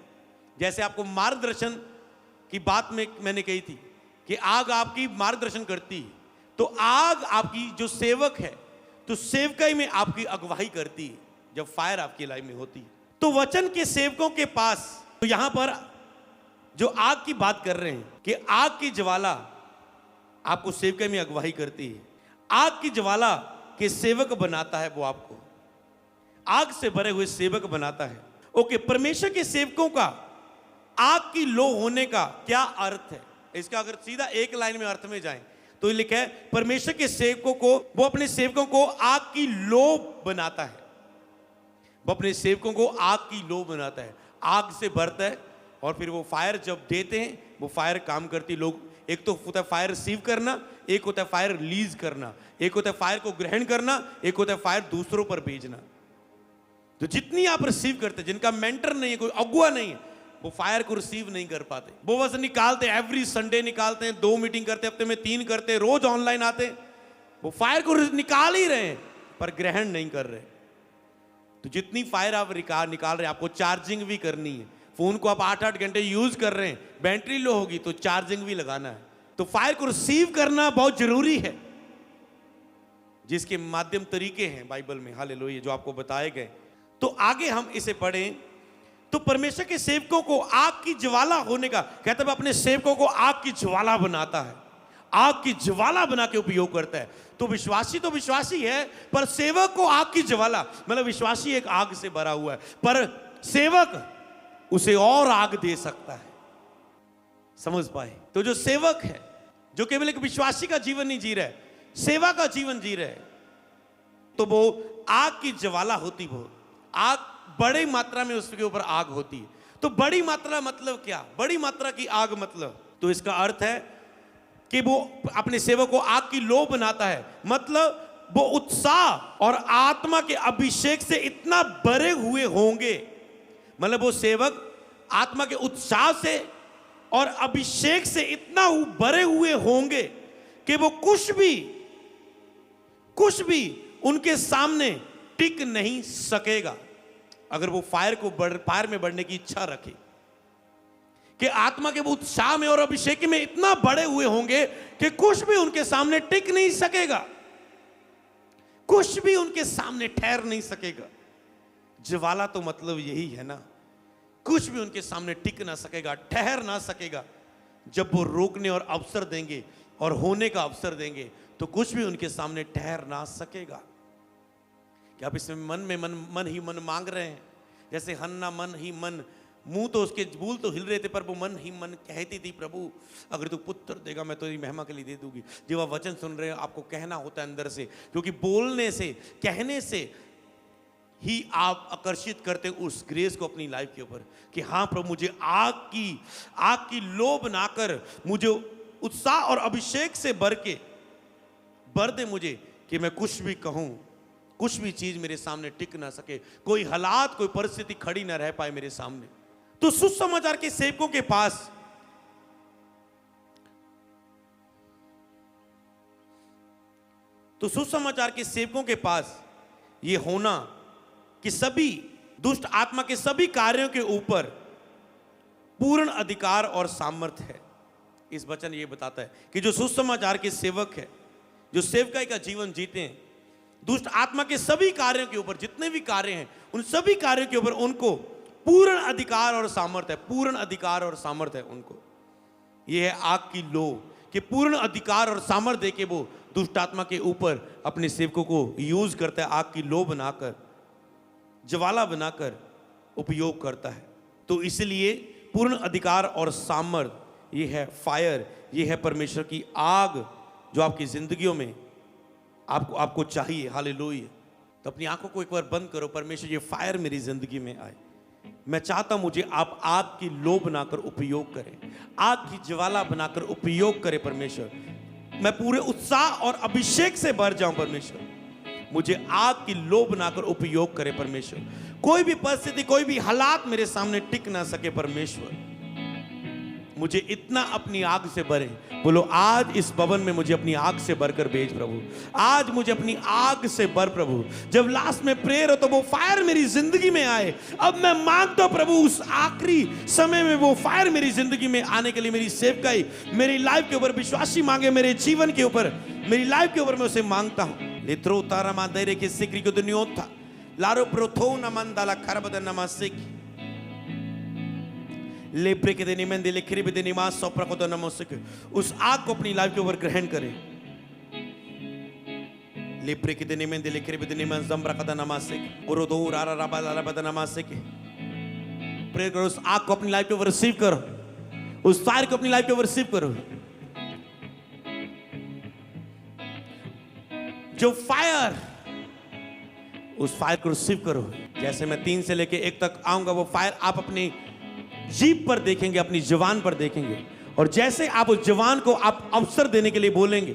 जैसे आपको मार्गदर्शन की बात में मैंने कही थी कि आग आपकी मार्गदर्शन करती है, तो आग आपकी जो सेवक है, तो सेवकाई में आपकी अगुवाई करती है जब फायर आपकी लाइफ में होती है। तो वचन के सेवकों के पास, तो यहां पर जो आग की बात कर रहे हैं कि आग की ज्वाला आपको सेवकाई में अगुवाई करती है, आग की ज्वाला के सेवक बनाता है, वो आपको आग से भरे हुए सेवक बनाता है। ओके, परमेश्वर के सेवकों का आग की लो होने का क्या अर्थ है? इसका अगर सीधा एक लाइन में अर्थ में जाएं तो ये लिखा है, परमेश्वर के सेवकों को, वो अपने सेवकों को आग की लो बनाता है। वो अपने सेवकों को आग की लो बनाता है, आग से भरता है, और फिर वो फायर जब देते हैं, वो फायर काम करती। लोग, एक तो होता है फायर रिसीव करना, एक होता है फायर रिलीज करना, एक होता है फायर को ग्रहण करना, एक होता है फायर दूसरों पर भेजना। तो जितनी आप रिसीव करते हैं, जिनका मेंटर नहीं है, कोई अगुआ नहीं है, वो फायर को रिसीव नहीं कर पाते। वो बस निकालते, एवरी संडे निकालते हैं, 2 मीटिंग करते, हफ्ते में 3 करते, रोज ऑनलाइन आते, वो फायर को निकाल ही रहे हैं पर ग्रहण नहीं कर रहे। तो जितनी फायर आप निकाल रहे हैं, आपको चार्जिंग भी करनी है। फोन को आप 8-8 घंटे यूज कर रहे हैं, बैटरी लो होगी तो चार्जिंग भी लगाना है। तो फायर को रिसीव करना बहुत जरूरी है, जिसके माध्यम तरीके हैं बाइबल में, हालेलुया, जो आपको बताए गए। तो आगे हम इसे पढ़ें तो परमेश्वर के सेवकों को आग की ज्वाला होने का, कहते हैं अपने सेवकों को आग की ज्वाला बनाता है, आग की ज्वाला बना के उपयोग करता है। तो विश्वासी है, पर सेवक को आग की ज्वाला, मतलब विश्वासी एक आग से भरा हुआ है, पर सेवक उसे और आग दे सकता है। समझ पाए? तो जो सेवक है, जो केवल एक विश्वासी का जीवन नहीं जी रहा है, सेवा का जीवन जी रहा है, तो वो आग की ज्वाला होती, वो आग बड़ी मात्रा में उसके ऊपर आग होती है। तो बड़ी मात्रा मतलब क्या? बड़ी मात्रा की आग मतलब, तो इसका अर्थ है कि वो अपने सेवक को आग की लो बनाता है, मतलब वो उत्साह और आत्मा के अभिषेक से इतना भरे हुए होंगे, मतलब वो सेवक आत्मा के उत्साह से और अभिषेक से इतना भरे हुए होंगे कि वो कुछ भी उनके सामने टिक नहीं सकेगा। अगर वो फायर में बढ़ने की इच्छा रखे, कि आत्मा के वो उत्साह में और अभिषेक में इतना बड़े हुए होंगे कि कुछ भी उनके सामने टिक नहीं सकेगा, कुछ भी उनके सामने ठहर नहीं सकेगा। ज्वाला तो मतलब यही है ना, कुछ भी उनके सामने टिक ना सकेगा, ठहर ना सकेगा। जब वो रोकने और अवसर देंगे और होने का अवसर देंगे, तो कुछ भी उनके सामने ठहर ना सकेगा। कि आप इसमें मन ही मन मांग रहे हैं, जैसे हन्ना मन ही मन, मुंह तो उसके बूल तो हिल रहे थे, पर वो मन ही मन कहती थी, प्रभु अगर तू पुत्र देगा मैं तेरी महिमा के लिए दे दूंगी। जब आप वचन सुन रहे हैं, आपको कहना होता है अंदर से, क्योंकि बोलने से, कहने से ही आप आकर्षित करते उस ग्रेस को अपनी लाइफ के ऊपर, कि हाँ प्रभु, मुझे आग की लो बनाकर मुझे उत्साह और अभिषेक से भर दे मुझे कि मैं कुछ भी कहूं, कुछ भी चीज मेरे सामने टिक ना सके, कोई हालात, कोई परिस्थिति खड़ी ना रह पाए मेरे सामने। तो सुसमाचार के सेवकों के पास ये होना कि सभी दुष्ट आत्मा के सभी कार्यों के ऊपर पूर्ण अधिकार और सामर्थ्य है। इस वचन ये बताता है कि जो सुसमाचार के सेवक है, जो सेवकाई का जीवन जीते हैं, दुष्ट आत्मा के सभी कार्यों के ऊपर, जितने भी कार्य हैं उन सभी कार्यों के ऊपर उनको पूर्ण अधिकार और सामर्थ्य है। पूर्ण अधिकार और सामर्थ्य है उनको। यह है आग की लौ कि पूर्ण अधिकार और सामर्थ्य देके वो दुष्ट आत्मा के ऊपर अपने सेवकों को यूज करता है, आग की लौ बनाकर, ज्वाला बनाकर उपयोग करता है। तो इसलिए पूर्ण अधिकार और सामर्थ्य ये है फायर, ये है परमेश्वर की आग जो आपकी जिंदगियों में आपको चाहिए। हालेलुया। तो अपनी आंखों को एक बार बंद करो। परमेश्वर ये फायर मेरी जिंदगी में आए। मैं चाहता हूं मुझे आप आग की लौ बनाकर उपयोग करें, आग की ज्वाला बनाकर उपयोग करें परमेश्वर। मैं पूरे उत्साह और अभिषेक से भर जाऊं परमेश्वर। मुझे आग की लौ बनाकर उपयोग करे परमेश्वर। कोई भी परिस्थिति, कोई भी हालात मेरे सामने टिक ना सके परमेश्वर। मुझे इतना अपनी आग से भरे। बोलो आज इस भवन में मुझे अपनी आग से भरकर भेज प्रभु। आज मुझे अपनी आग से भर प्रभु। जब लास्ट में प्रेयर हो तो वो फायर मेरी जिंदगी में आए। अब मैं मांगता हूं प्रभु उस आखिरी समय में वो फायर मेरी जिंदगी में आने के लिए मेरी सेवकाई, मेरी लाइफ के ऊपर विश्वासी मांगे, मेरे जीवन के ऊपर, मेरी लाइफ के ऊपर मैं उसे मांगता हूं। लेत्रो तारा मादेरे के सिक्री को दुनियोत था लारो प्रोथो न मंदाला खरबद नमासिक लेप्रे के देने में दिले खरीब देने मां सोप्रा को नमस्क। उस आग को अपनी लाइफ के ऊपर ग्रहण करें। लेप्रे के देने में दिले खरीब देने में जम्बरा का नमस्क और दो रारा राबा लारा बद नमस्क। प्रे करो, उस आग को अपनी लाइफ के ऊपर रिसीव करो, उस फायर को अपनी लाइफ के ऊपर रिसीव करो। जो फायर, उस फायर को रिसीव करो। जैसे मैं 3 से लेके 1 तक आऊंगा, वो फायर आप अपनी जीभ पर देखेंगे, अपनी जवान पर देखेंगे। और जैसे आप उस जवान को आप अवसर देने के लिए बोलेंगे,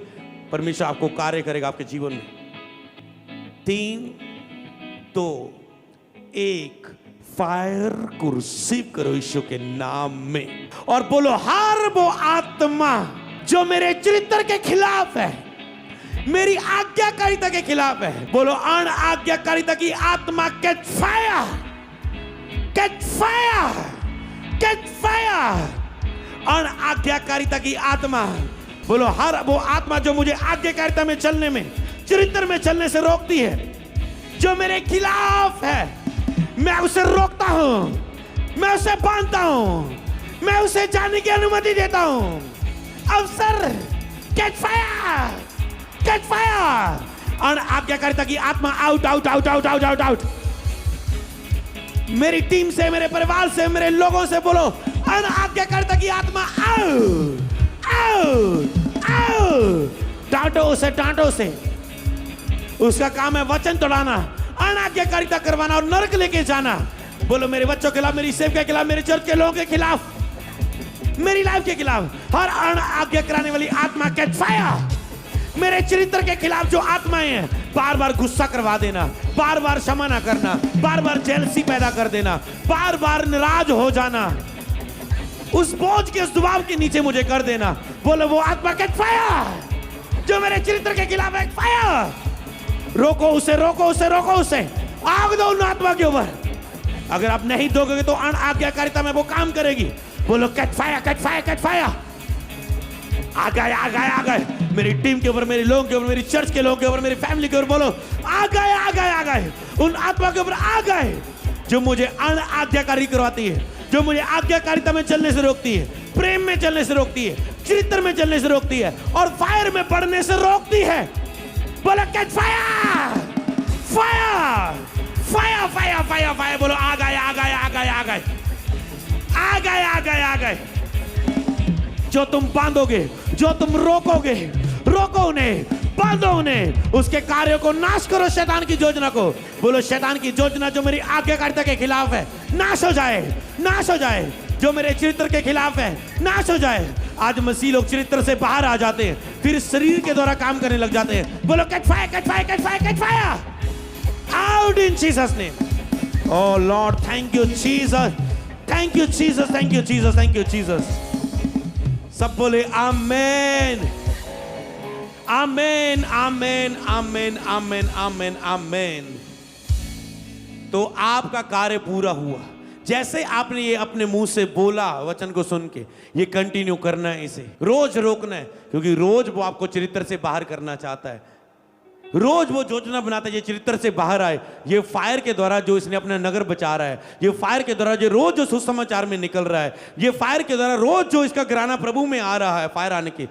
परमेश्वर आपको कार्य करेगा आपके जीवन में। 3, 2, 1 फायर को रिसीव करो यीशु के नाम में और बोलो, हर वो आत्मा जो मेरे चरित्र के खिलाफ है, मेरी आज्ञाकारिता के खिलाफ है, बोलो अन आज्ञाकारिता की आत्मा catch fire, catch fire, catch fire. अन आज्ञाकारिता की आत्मा, बोलो हर वो आत्मा जो मुझे आज्ञाकारिता में चलने में, चरित्र में चलने से रोकती है, जो मेरे खिलाफ है, मैं उसे रोकता हूं, मैं उसे बांधता हूं, मैं उसे जाने की अनुमति देता हूं। अवसर, कैच फायर, कैच फायर। और आज्ञाकारिता की आत्मा out, out, out, out, out, out, out. मेरी टीम से, मेरे परिवार से, मेरे लोगों से बोलो, अन आज्ञाकारिता की आत्मा आउट, आउट, आउट। डांटो उसे, डांटो उसे। उसका काम है वचन तोड़ाना, अनाज्ञाकारिता करवाना और नरक लेके जाना। बोलो मेरे बच्चों के खिलाफ, मेरी सेवक के खिलाफ, मेरे चर्च के लोगों के खिलाफ, मेरी लाइफ के खिलाफ हर अनाज्ञा कराने वाली आत्मा कैच फायर। मेरे चरित्र के खिलाफ जो आत्माएं हैं, बार बार गुस्सा करवा देना, बार बार क्षमा ना करना, बार बार जेलसी पैदा कर देना, बार बार नाराज हो जाना, उस बोझ के, उस दबाव के नीचे मुझे कर देना। बोलो वो आत्मा कैच फायर जो मेरे चरित्र के खिलाफ है, फायर। रोको उसे, रोको उसे, रोको उसे। आग दो उन आत्मा के ऊपर। अगर आप नहीं दोगे तो अनाज्ञाकारिता में वो काम करेगी। बोलो catch fire, catch fire, catch fire. आ गए, आ गए, आ गए। मेरी टीम के ऊपर, मेरे लोगों के ऊपर, मेरी चर्च के लोगों के ऊपर, मेरी फैमिली के ऊपर बोलो आ गए, आ गए, आ गए। उन आत्मा के ऊपर आ गए जो मुझे अनाज्ञाकारी करवाती है, जो मुझे आज्ञाकारिता में चलने से रोकती है, प्रेम में चलने से रोकती है, चरित्र में चलने से रोकती है और फायर में बढ़ने से रोकती है। बोलो catch fire, fire, fire, fire, fire, fire. बोलो आ गए, आ गए, आ गए, आ गए, आ गए, आ गए, आ गए। जो तुम बांधोगे, जो तुम रोकोगे, रोको उन्हें, बांधो उन्हें, उसके कार्यों को नाश करो, शैतान की योजना को। बोलो शैतान की योजना जो मेरी आज्ञाकारिता के खिलाफ है, नाश हो जाए, नाश हो जाए। जो मेरे चरित्र के खिलाफ है नाश हो जाए। आज मसीह लोग चरित्र से बाहर आ जाते हैं, फिर शरीर के द्वारा काम करने लग जाते हैं। बोलो catch fire, catch fire, catch fire, catch fire out in Jesus name. Oh lord, thank you Jesus, thank you Jesus, thank you Jesus, thank you Jesus. सब बोले आमेन, आमेन, आमेन, आमेन, आमेन, आमेन, आमेन। तो आपका कार्य पूरा हुआ। जैसे आपने ये अपने मुंह से बोला वचन को सुन के, ये कंटिन्यू करना है, इसे रोज रोकना है, क्योंकि रोज वो आपको चरित्र से बाहर करना चाहता है। रोज वो योजना बनाता है ये चरित्र से बाहर आए। ये फायर के द्वारा जो इसने अपना नगर बचा रहा है, ये फायर के द्वारा जो रोज जो सुसमाचार में निकल रहा है, ये फायर के द्वारा रोज जो इसका घराना प्रभु में आ रहा है, फायर आने की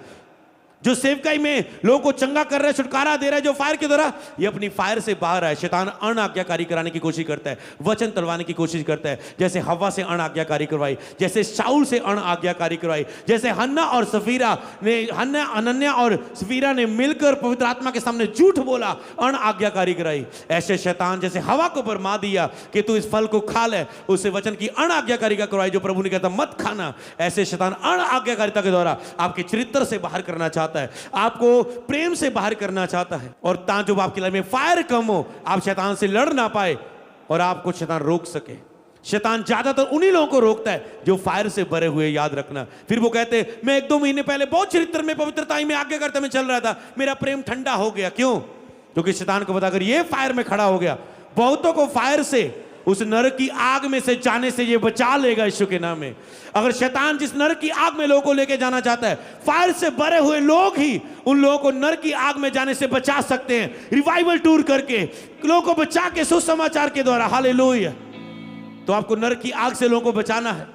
जो सेवकाई में लोगों को चंगा कर रहा है, छुटकारा दे रहा है, जो फायर के द्वारा, ये अपनी फायर से बाहर आए। शैतान अनाज्ञाकारी कराने की कोशिश करता है, वचन तलवाने की कोशिश करता है। जैसे हवा से अनाज्ञाकारी करवाई, जैसे शाऊल से अनाज्ञाकारी करवाई, जैसे हन्ना और सफीरा ने, हनन्या और सफीरा ने मिलकर पवित्र आत्मा के सामने झूठ बोला, अनाज्ञाकारी कराई। ऐसे शैतान जैसे हवा को बरमा दिया कि तू इस फल को खा ले, उससे वचन की अनाज्ञाकारी का करवाई, जो प्रभु ने कहता मत खाना। ऐसे शैतान अनाज्ञाकारिता के द्वारा आपके चरित्र से बाहर करना चाहता है, आपको प्रेम से बाहर करना चाहता है। और ताकि आपकी लाइफ में फायर कम हो, आप शैतान से लड़ ना पाए और आपको शैतान रोक सके। शैतान ज्यादातर उन्हीं लोगों को रोकता है जो फायर से भरे हुए, याद रखना। फिर वो कहते हैं मैं 1-2 महीने पहले बहुत चरित्र में, पवित्रता में, आज्ञाकारिता में चल रहा था, मेरा प्रेम ठंडा हो गया। क्यों? क्योंकि शैतान को पता अगर ये फायर में खड़ा हो गया, बहुतों को फायर से, उस नरक की आग में से जाने से ये बचा लेगा यीशु के नाम में। अगर शैतान जिस नरक की आग में लोगों को लेके जाना चाहता है, फायर से भरे हुए लोग ही उन लोगों को नरक की आग में जाने से बचा सकते हैं। रिवाइवल टूर करके लोगों को बचा के, सुसमाचार के द्वारा। हालेलुया। तो आपको नरक की आग से लोगों को बचाना है।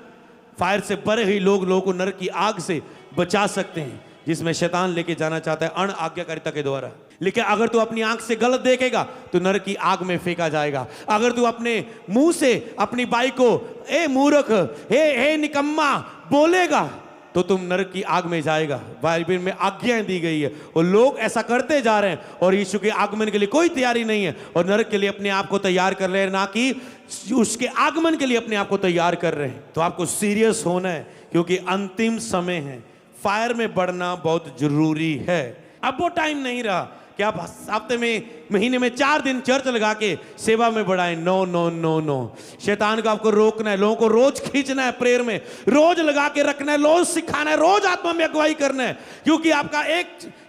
फायर से भरे हुए लोगों को नरक की आग से बचा सकते हैं, जिसमें शैतान लेके जाना चाहता है अण आज्ञाकारिता के द्वारा। लेकिन अगर तू अपनी आंख से गलत देखेगा तो नरक की आग में फेंका जाएगा। अगर तू अपने मुंह से अपनी बाई को ए मूर्ख, हे निकम्मा बोलेगा तो तुम नरक की आग में जाएगा। बाइबल में आज्ञाएं दी गई है और लोग ऐसा करते जा रहे हैं और यीशु के आगमन के लिए कोई तैयारी नहीं है और नरक के लिए अपने आप को तैयार कर रहे हैं, ना कि उसके आगमन के लिए अपने आप को तैयार कर रहे हैं। तो आपको सीरियस होना है, क्योंकि अंतिम समय है। फायर में बढ़ना बहुत जरूरी है। अब वो टाइम नहीं रहा कि आप हफ्ते में, महीने में 4 दिन चर्च लगा के सेवा में बढ़ाएं। No no no no. शैतान को आपको रोकना है, लोगों को रोज खींचना है, प्रेयर में रोज लगा के रखना है, रोज सिखाना है, रोज आत्मा में अगुवाई करना है। क्योंकि आपका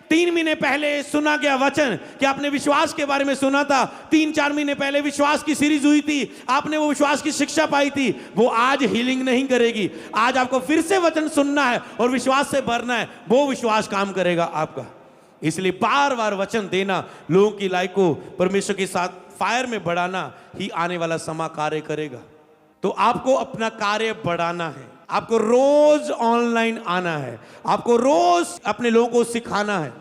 3 महीने पहले सुना गया वचन कि आपने विश्वास के बारे में सुना था, 3-4 महीने पहले विश्वास की सीरीज हुई थी, आपने वो विश्वास की शिक्षा पाई थी, वो आज हीलिंग नहीं करेगी। आज आपको फिर से वचन सुनना है और विश्वास से भरना है, वो विश्वास काम करेगा आपका। इसलिए बार बार वचन देना, लोगों की लाइफ को परमेश्वर के साथ फायर में बढ़ाना ही आने वाला समय कार्य करेगा। तो आपको अपना कार्य बढ़ाना है, आपको रोज ऑनलाइन आना है, आपको रोज अपने लोगों को सिखाना है,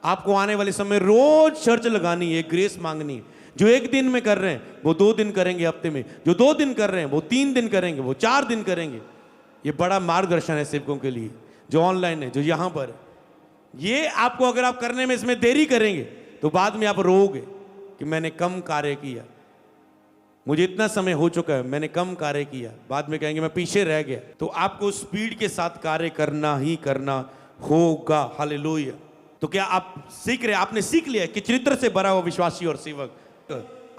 आपको आने वाले समय रोज चर्च लगानी है, ग्रेस मांगनी है। जो 1 दिन में कर रहे हैं वो 2 दिन करेंगे हफ्ते में, जो 2 दिन कर रहे हैं वो 3 दिन करेंगे, वो 4 दिन करेंगे। ये बड़ा मार्गदर्शन है सेवकों के लिए, जो ऑनलाइन है, जो यहाँ पर है। ये आपको अगर आप करने में इसमें देरी करेंगे तो बाद में आप रोओगे कि मैंने कम कार्य किया, मुझे इतना समय हो चुका है, मैंने कम कार्य किया। बाद में कहेंगे मैं पीछे रह गया। तो आपको स्पीड के साथ कार्य करना ही करना होगा। हालेलुया। तो क्या आप सीख रहे, आपने सीख लिया कि चरित्र से भरा हुआ विश्वासी और सेवक,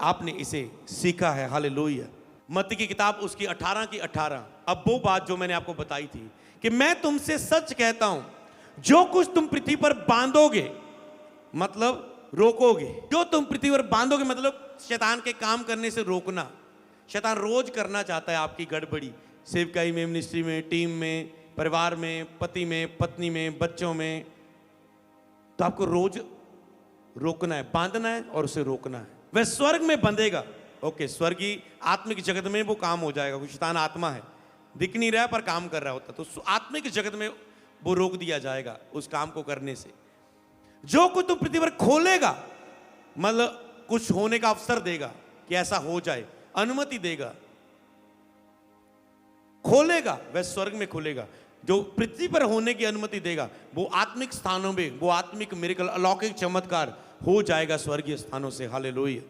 आपने इसे सीखा है। हालेलुया। मत्ती की किताब उसकी 18 की 18। अब वो बात जो मैंने आपको बताई थी कि मैं तुमसे सच कहता हूं, जो कुछ तुम पृथ्वी पर बांधोगे, मतलब रोकोगे, जो तुम पृथ्वी पर बांधोगे मतलब शैतान के काम करने से रोकना। शैतान रोज करना चाहता है आपकी गड़बड़ी, सेवकाई में, मिनिस्ट्री में, टीम में, परिवार में, पति में, पत्नी में, बच्चों में। तो आपको रोज रोकना है, बांधना है और उसे रोकना है। वह स्वर्ग में बंधेगा, ओके, स्वर्गीय आत्मिक जगत में वो काम हो जाएगा। क्योंकि शैतान आत्मा है, दिख नहीं रहा है पर काम कर रहा होता, तो आत्मिक जगत में वो रोक दिया जाएगा उस काम को करने से। जो कुछ तुम पृथ्वी पर खोलेगा, मतलब कुछ होने का अवसर देगा कि ऐसा हो जाए, अनुमति देगा, खोलेगा, वह स्वर्ग में खुलेगा। जो पृथ्वी पर होने की अनुमति देगा वो आत्मिक स्थानों में, वो आत्मिक मिरेकल, अलौकिक चमत्कार हो जाएगा स्वर्गीय स्थानों से। हालेलुया।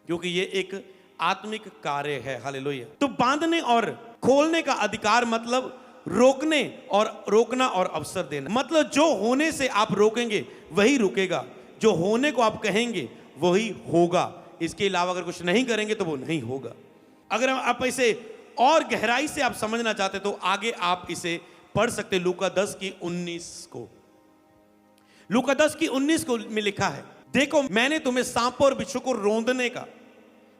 क्योंकि ये एक आत्मिक कार्य है। हालेलुया। तो बांधने और खोलने का अधिकार मतलब रोकने और रोकना और अवसर देना। मतलब जो होने से आप रोकेंगे वही रुकेगा, जो होने को आप कहेंगे वही होगा। इसके अलावा अगर कुछ नहीं करेंगे तो वो नहीं होगा। अगर आप इसे और गहराई से आप समझना चाहते तो आगे आप इसे पढ़ सकते लूका 10 की 19 को। लूका 10 की 19 को में लिखा है, देखो मैंने तुम्हें सांपों और बिच्छू को रौंदने का,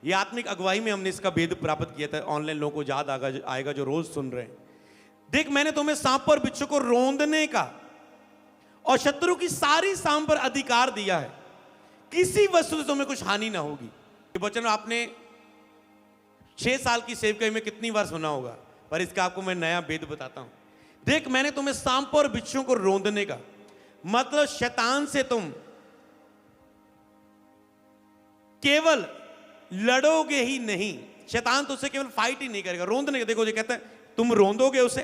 ये आत्मिक अगुवाई में हमने इसका भेद प्राप्त किया था, ऑनलाइन लोगों को याद आएगा जो रोज सुन रहे हैं। देख मैंने तुम्हें सांपों और बिच्छू को रौंदने का और शत्रु की सारी सांप पर अधिकार दिया है, किसी वस्तु से तुम्हें कुछ हानि ना होगी। ये वचन आपने 6 साल की सेवकाई में कितनी बार सुना होगा, पर इसका आपको मैं नया भेद बताता हूं। देख मैंने तुम्हें सांपों और बिच्छुओं को रौंदने का मतलब शैतान से तुम केवल लड़ोगे ही नहीं, शैतान तो उससे केवल फाइट ही नहीं करेगा, रौंदने का। देखो ये कहता है तुम रौंदोगे उसे,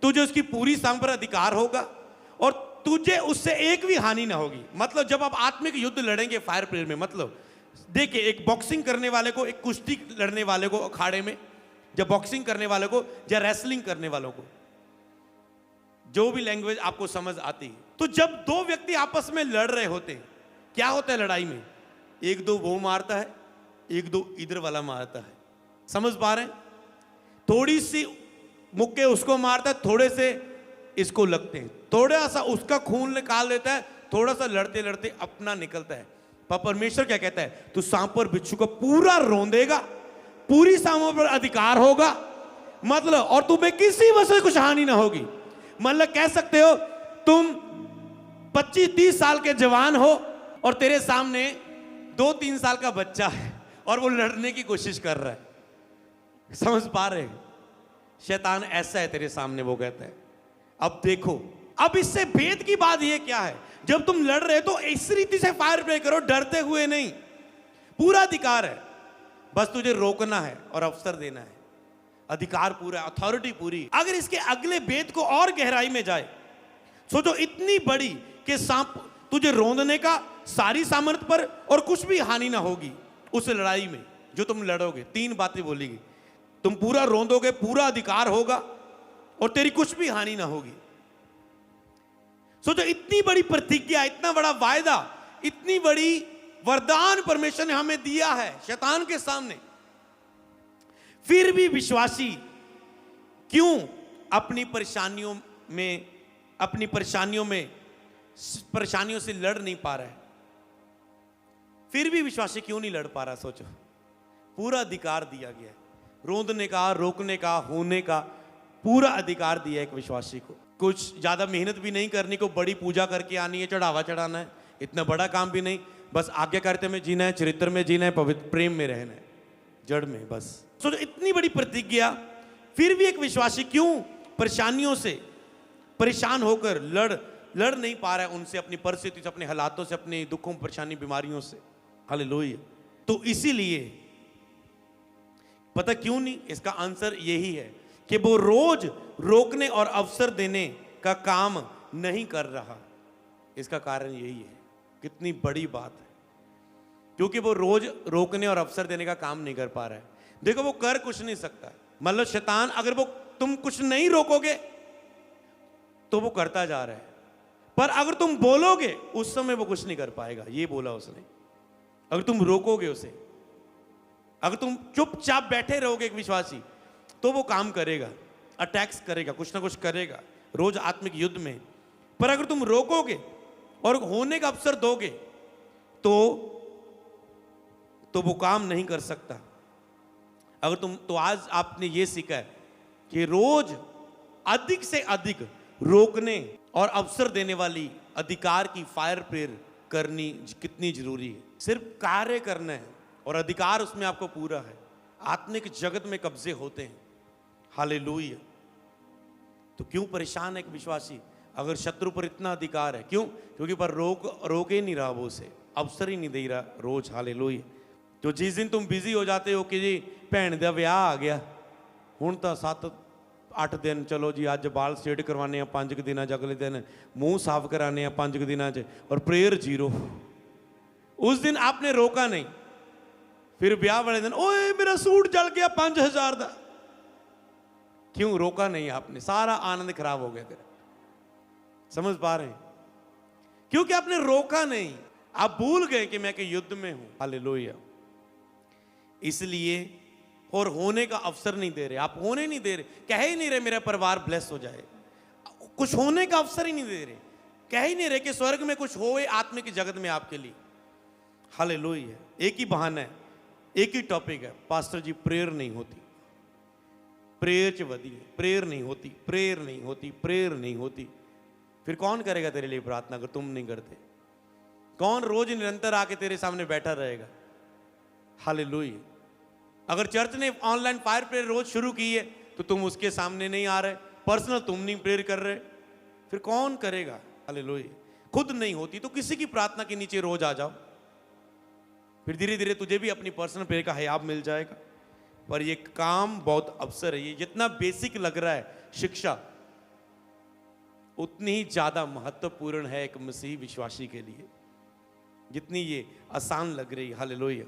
तुझे उसकी पूरी सांप पर अधिकार होगा और तुझे उससे एक भी हानि ना होगी। मतलब जब आप आत्मिक युद्ध लड़ेंगे फायर प्रेयर में, मतलब देखिए एक बॉक्सिंग करने वाले को, एक कुश्ती लड़ने वाले को अखाड़े में, जब बॉक्सिंग करने वाले को या रेसलिंग करने वालों को, जो भी लैंग्वेज आपको समझ आती है, तो जब दो व्यक्ति आपस में लड़ रहे होते हैं, क्या होता है लड़ाई में? एक दो वो मारता है, एक दो इधर वाला मारता है। समझ पा रहे हैं? थोड़ी सी मुक्के उसको मारता है, थोड़े से इसको लगते हैं, थोड़ा सा उसका खून निकाल देता है, थोड़ा सा लड़ते लड़ते अपना निकलता है। पर परमेश्वर क्या कहता है? तू सांप और बिच्छू को पूरा रौंदेगा, पूरी सांपों पर अधिकार होगा, मतलब और तुम्हें किसी वजह से कुछ हानि ना होगी। मतलब कह सकते हो तुम 25-30 साल के जवान हो और तेरे सामने 2-3 साल का बच्चा है और वो लड़ने की कोशिश कर रहा है। समझ पा रहे हैं? शैतान ऐसा है तेरे सामने, वो कहता है अब देखो। अब इससे भेद की बात ये क्या है? जब तुम लड़ रहे हो तो इस रीति से फायर प्ले करो, डरते हुए नहीं। पूरा अधिकार है, बस तुझे रोकना है और अवसर देना है। अधिकार पूरा, अथॉरिटी पूरी। अगर इसके अगले भेद को और गहराई में जाए, सोचो इतनी बड़ी कि सांप तुझे रौंदने का सारी सामर्थ्य पर और कुछ भी हानि ना होगी उस लड़ाई में जो तुम लड़ोगे। 3 बातें बोली गई, तुम पूरा रौंदोगे, पूरा अधिकार होगा और तेरी कुछ भी हानि ना होगी। सोचो इतनी बड़ी प्रतिज्ञा, इतना बड़ा वायदा, इतनी बड़ी वरदान परमेश्वर ने हमें दिया है शैतान के सामने, फिर भी विश्वासी क्यों अपनी परेशानियों से लड़ नहीं पा रहा है? फिर भी विश्वासी क्यों नहीं लड़ पा रहा? सोचो, पूरा अधिकार दिया गया है, रौंदने का, रोकने का, होने का पूरा अधिकार दिया है एक विश्वासी को। कुछ ज्यादा मेहनत भी नहीं करनी को, बड़ी पूजा करके आनी है, चढ़ावा चढ़ाना है, इतना बड़ा काम भी नहीं, बस आज्ञाकारिता में जीना है, चरित्र में जीना है, पवित्र प्रेम में रहना है, जड़ में बस। सोचो इतनी बड़ी प्रतिज्ञा, फिर भी एक विश्वासी क्यों परेशानियों से परेशान होकर लड़ नहीं पा रहा है उनसे, अपनी परिस्थिति से, अपने हालातों से, अपने दुखों, परेशानी, बीमारियों से। हालेलुया। तो इसीलिए पता क्यों नहीं? इसका आंसर यही है कि वो रोज रोकने और अवसर देने का काम नहीं कर रहा। इसका कारण यही है। कितनी बड़ी बात है, क्योंकि वो रोज रोकने और अवसर देने का काम नहीं कर पा रहा है। देखो वो कर कुछ नहीं सकता, मतलब शैतान अगर वो तुम कुछ नहीं रोकोगे तो वो करता जा रहा है, पर अगर तुम बोलोगे उस समय वो कुछ नहीं कर पाएगा। ये बोला उसने, अगर तुम रोकोगे उसे, अगर तुम चुपचाप बैठे रहोगे एक विश्वासी, तो वो काम करेगा, अटैक्स करेगा, कुछ ना कुछ करेगा रोज आत्मिक युद्ध में। पर अगर तुम रोकोगे और होने का अवसर दोगे तो वो काम नहीं कर सकता। अगर तुम तो आज आपने ये सीखा है कि रोज अधिक से अधिक रोकने और अवसर देने वाली अधिकार की फायर प्रेयर करनी कितनी जरूरी है। सिर्फ कार्य करना है और अधिकार उसमें आपको पूरा है। आत्मिक जगत में कब्जे होते हैं। हालेलुया। तो क्यों परेशान है एक विश्वासी? अगर शत्रु पर इतना अधिकार है, क्यों? क्योंकि पर रोके नहीं रहा, वो उसे अवसर ही नहीं दे रहा रोज। हालेलुया। तो जिस दिन तुम बिजी हो जाते हो कि जी भैन दा विआह आ गया, हुण तो 7-8 दिन, चलो जी अज बाल स्ट्रेट करवाने 5 दिन, अगले दिन मुंह साफ कराने 5 दिन, और प्रेयर 0। उस दिन आपने रोका नहीं, फिर ब्याह वाले दिन ओए मेरा सूट जल गया 5000 का। क्यों रोका नहीं आपने? सारा आनंद खराब हो गया तेरा। समझ पा रहे हैं? क्योंकि आपने रोका नहीं। आप भूल गए कि मैं के युद्ध में हूं। हालेलुया। इसलिए और होने का अवसर नहीं दे रहे। आप होने नहीं दे रहे, कह ही नहीं रहे मेरा परिवार ब्लेस हो जाए। कुछ होने का अवसर ही नहीं दे रहे, कह ही नहीं रहे कि स्वर्ग में कुछ होए आत्मिक जगत में आपके लिए। हालेलुया। एक ही बहाना है, एक ही टॉपिक है, पास्टर जी प्रेयर नहीं होती, प्रेयर च वधी, प्रेयर नहीं होती, प्रेयर नहीं होती, प्रेयर नहीं होती। फिर कौन करेगा तेरे लिए प्रार्थना अगर तुम नहीं करते? कौन रोज निरंतर आके तेरे सामने बैठा रहेगा? हालेलुया। अगर चर्च ने ऑनलाइन फायर प्रेयर रोज शुरू की है तो तुम उसके सामने नहीं आ रहे, पर्सनल तुम नहीं प्रेयर कर रहे, फिर कौन करेगा? हालेलुया। खुद नहीं होती तो किसी की प्रार्थना के नीचे रोज आ जाओ, फिर धीरे धीरे तुझे भी अपनी पर्सनल प्रेयर का हयाब मिल जाएगा। पर ये काम बहुत अवसर है। ये जितना बेसिक लग रहा है शिक्षा, उतनी ही ज्यादा महत्वपूर्ण है एक मसीही विश्वासी के लिए, जितनी ये आसान लग रही है। हालेलुया।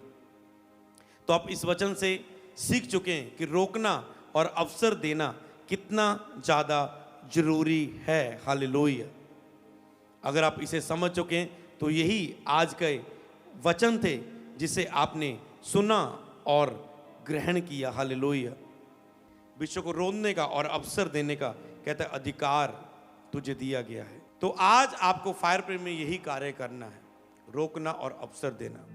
तो आप इस वचन से सीख चुके हैं कि रोकना और अवसर देना कितना ज्यादा जरूरी है। हालेलुया। अगर आप इसे समझ चुके हैं तो यही आज के वचन थे जिसे आपने सुना और ग्रहण किया। हालेलुया। विश्व को रोकने का और अवसर देने का कहता है अधिकार तुझे दिया गया है। तो आज आपको फायर प्रेयर में यही कार्य करना है, रोकना और अवसर देना।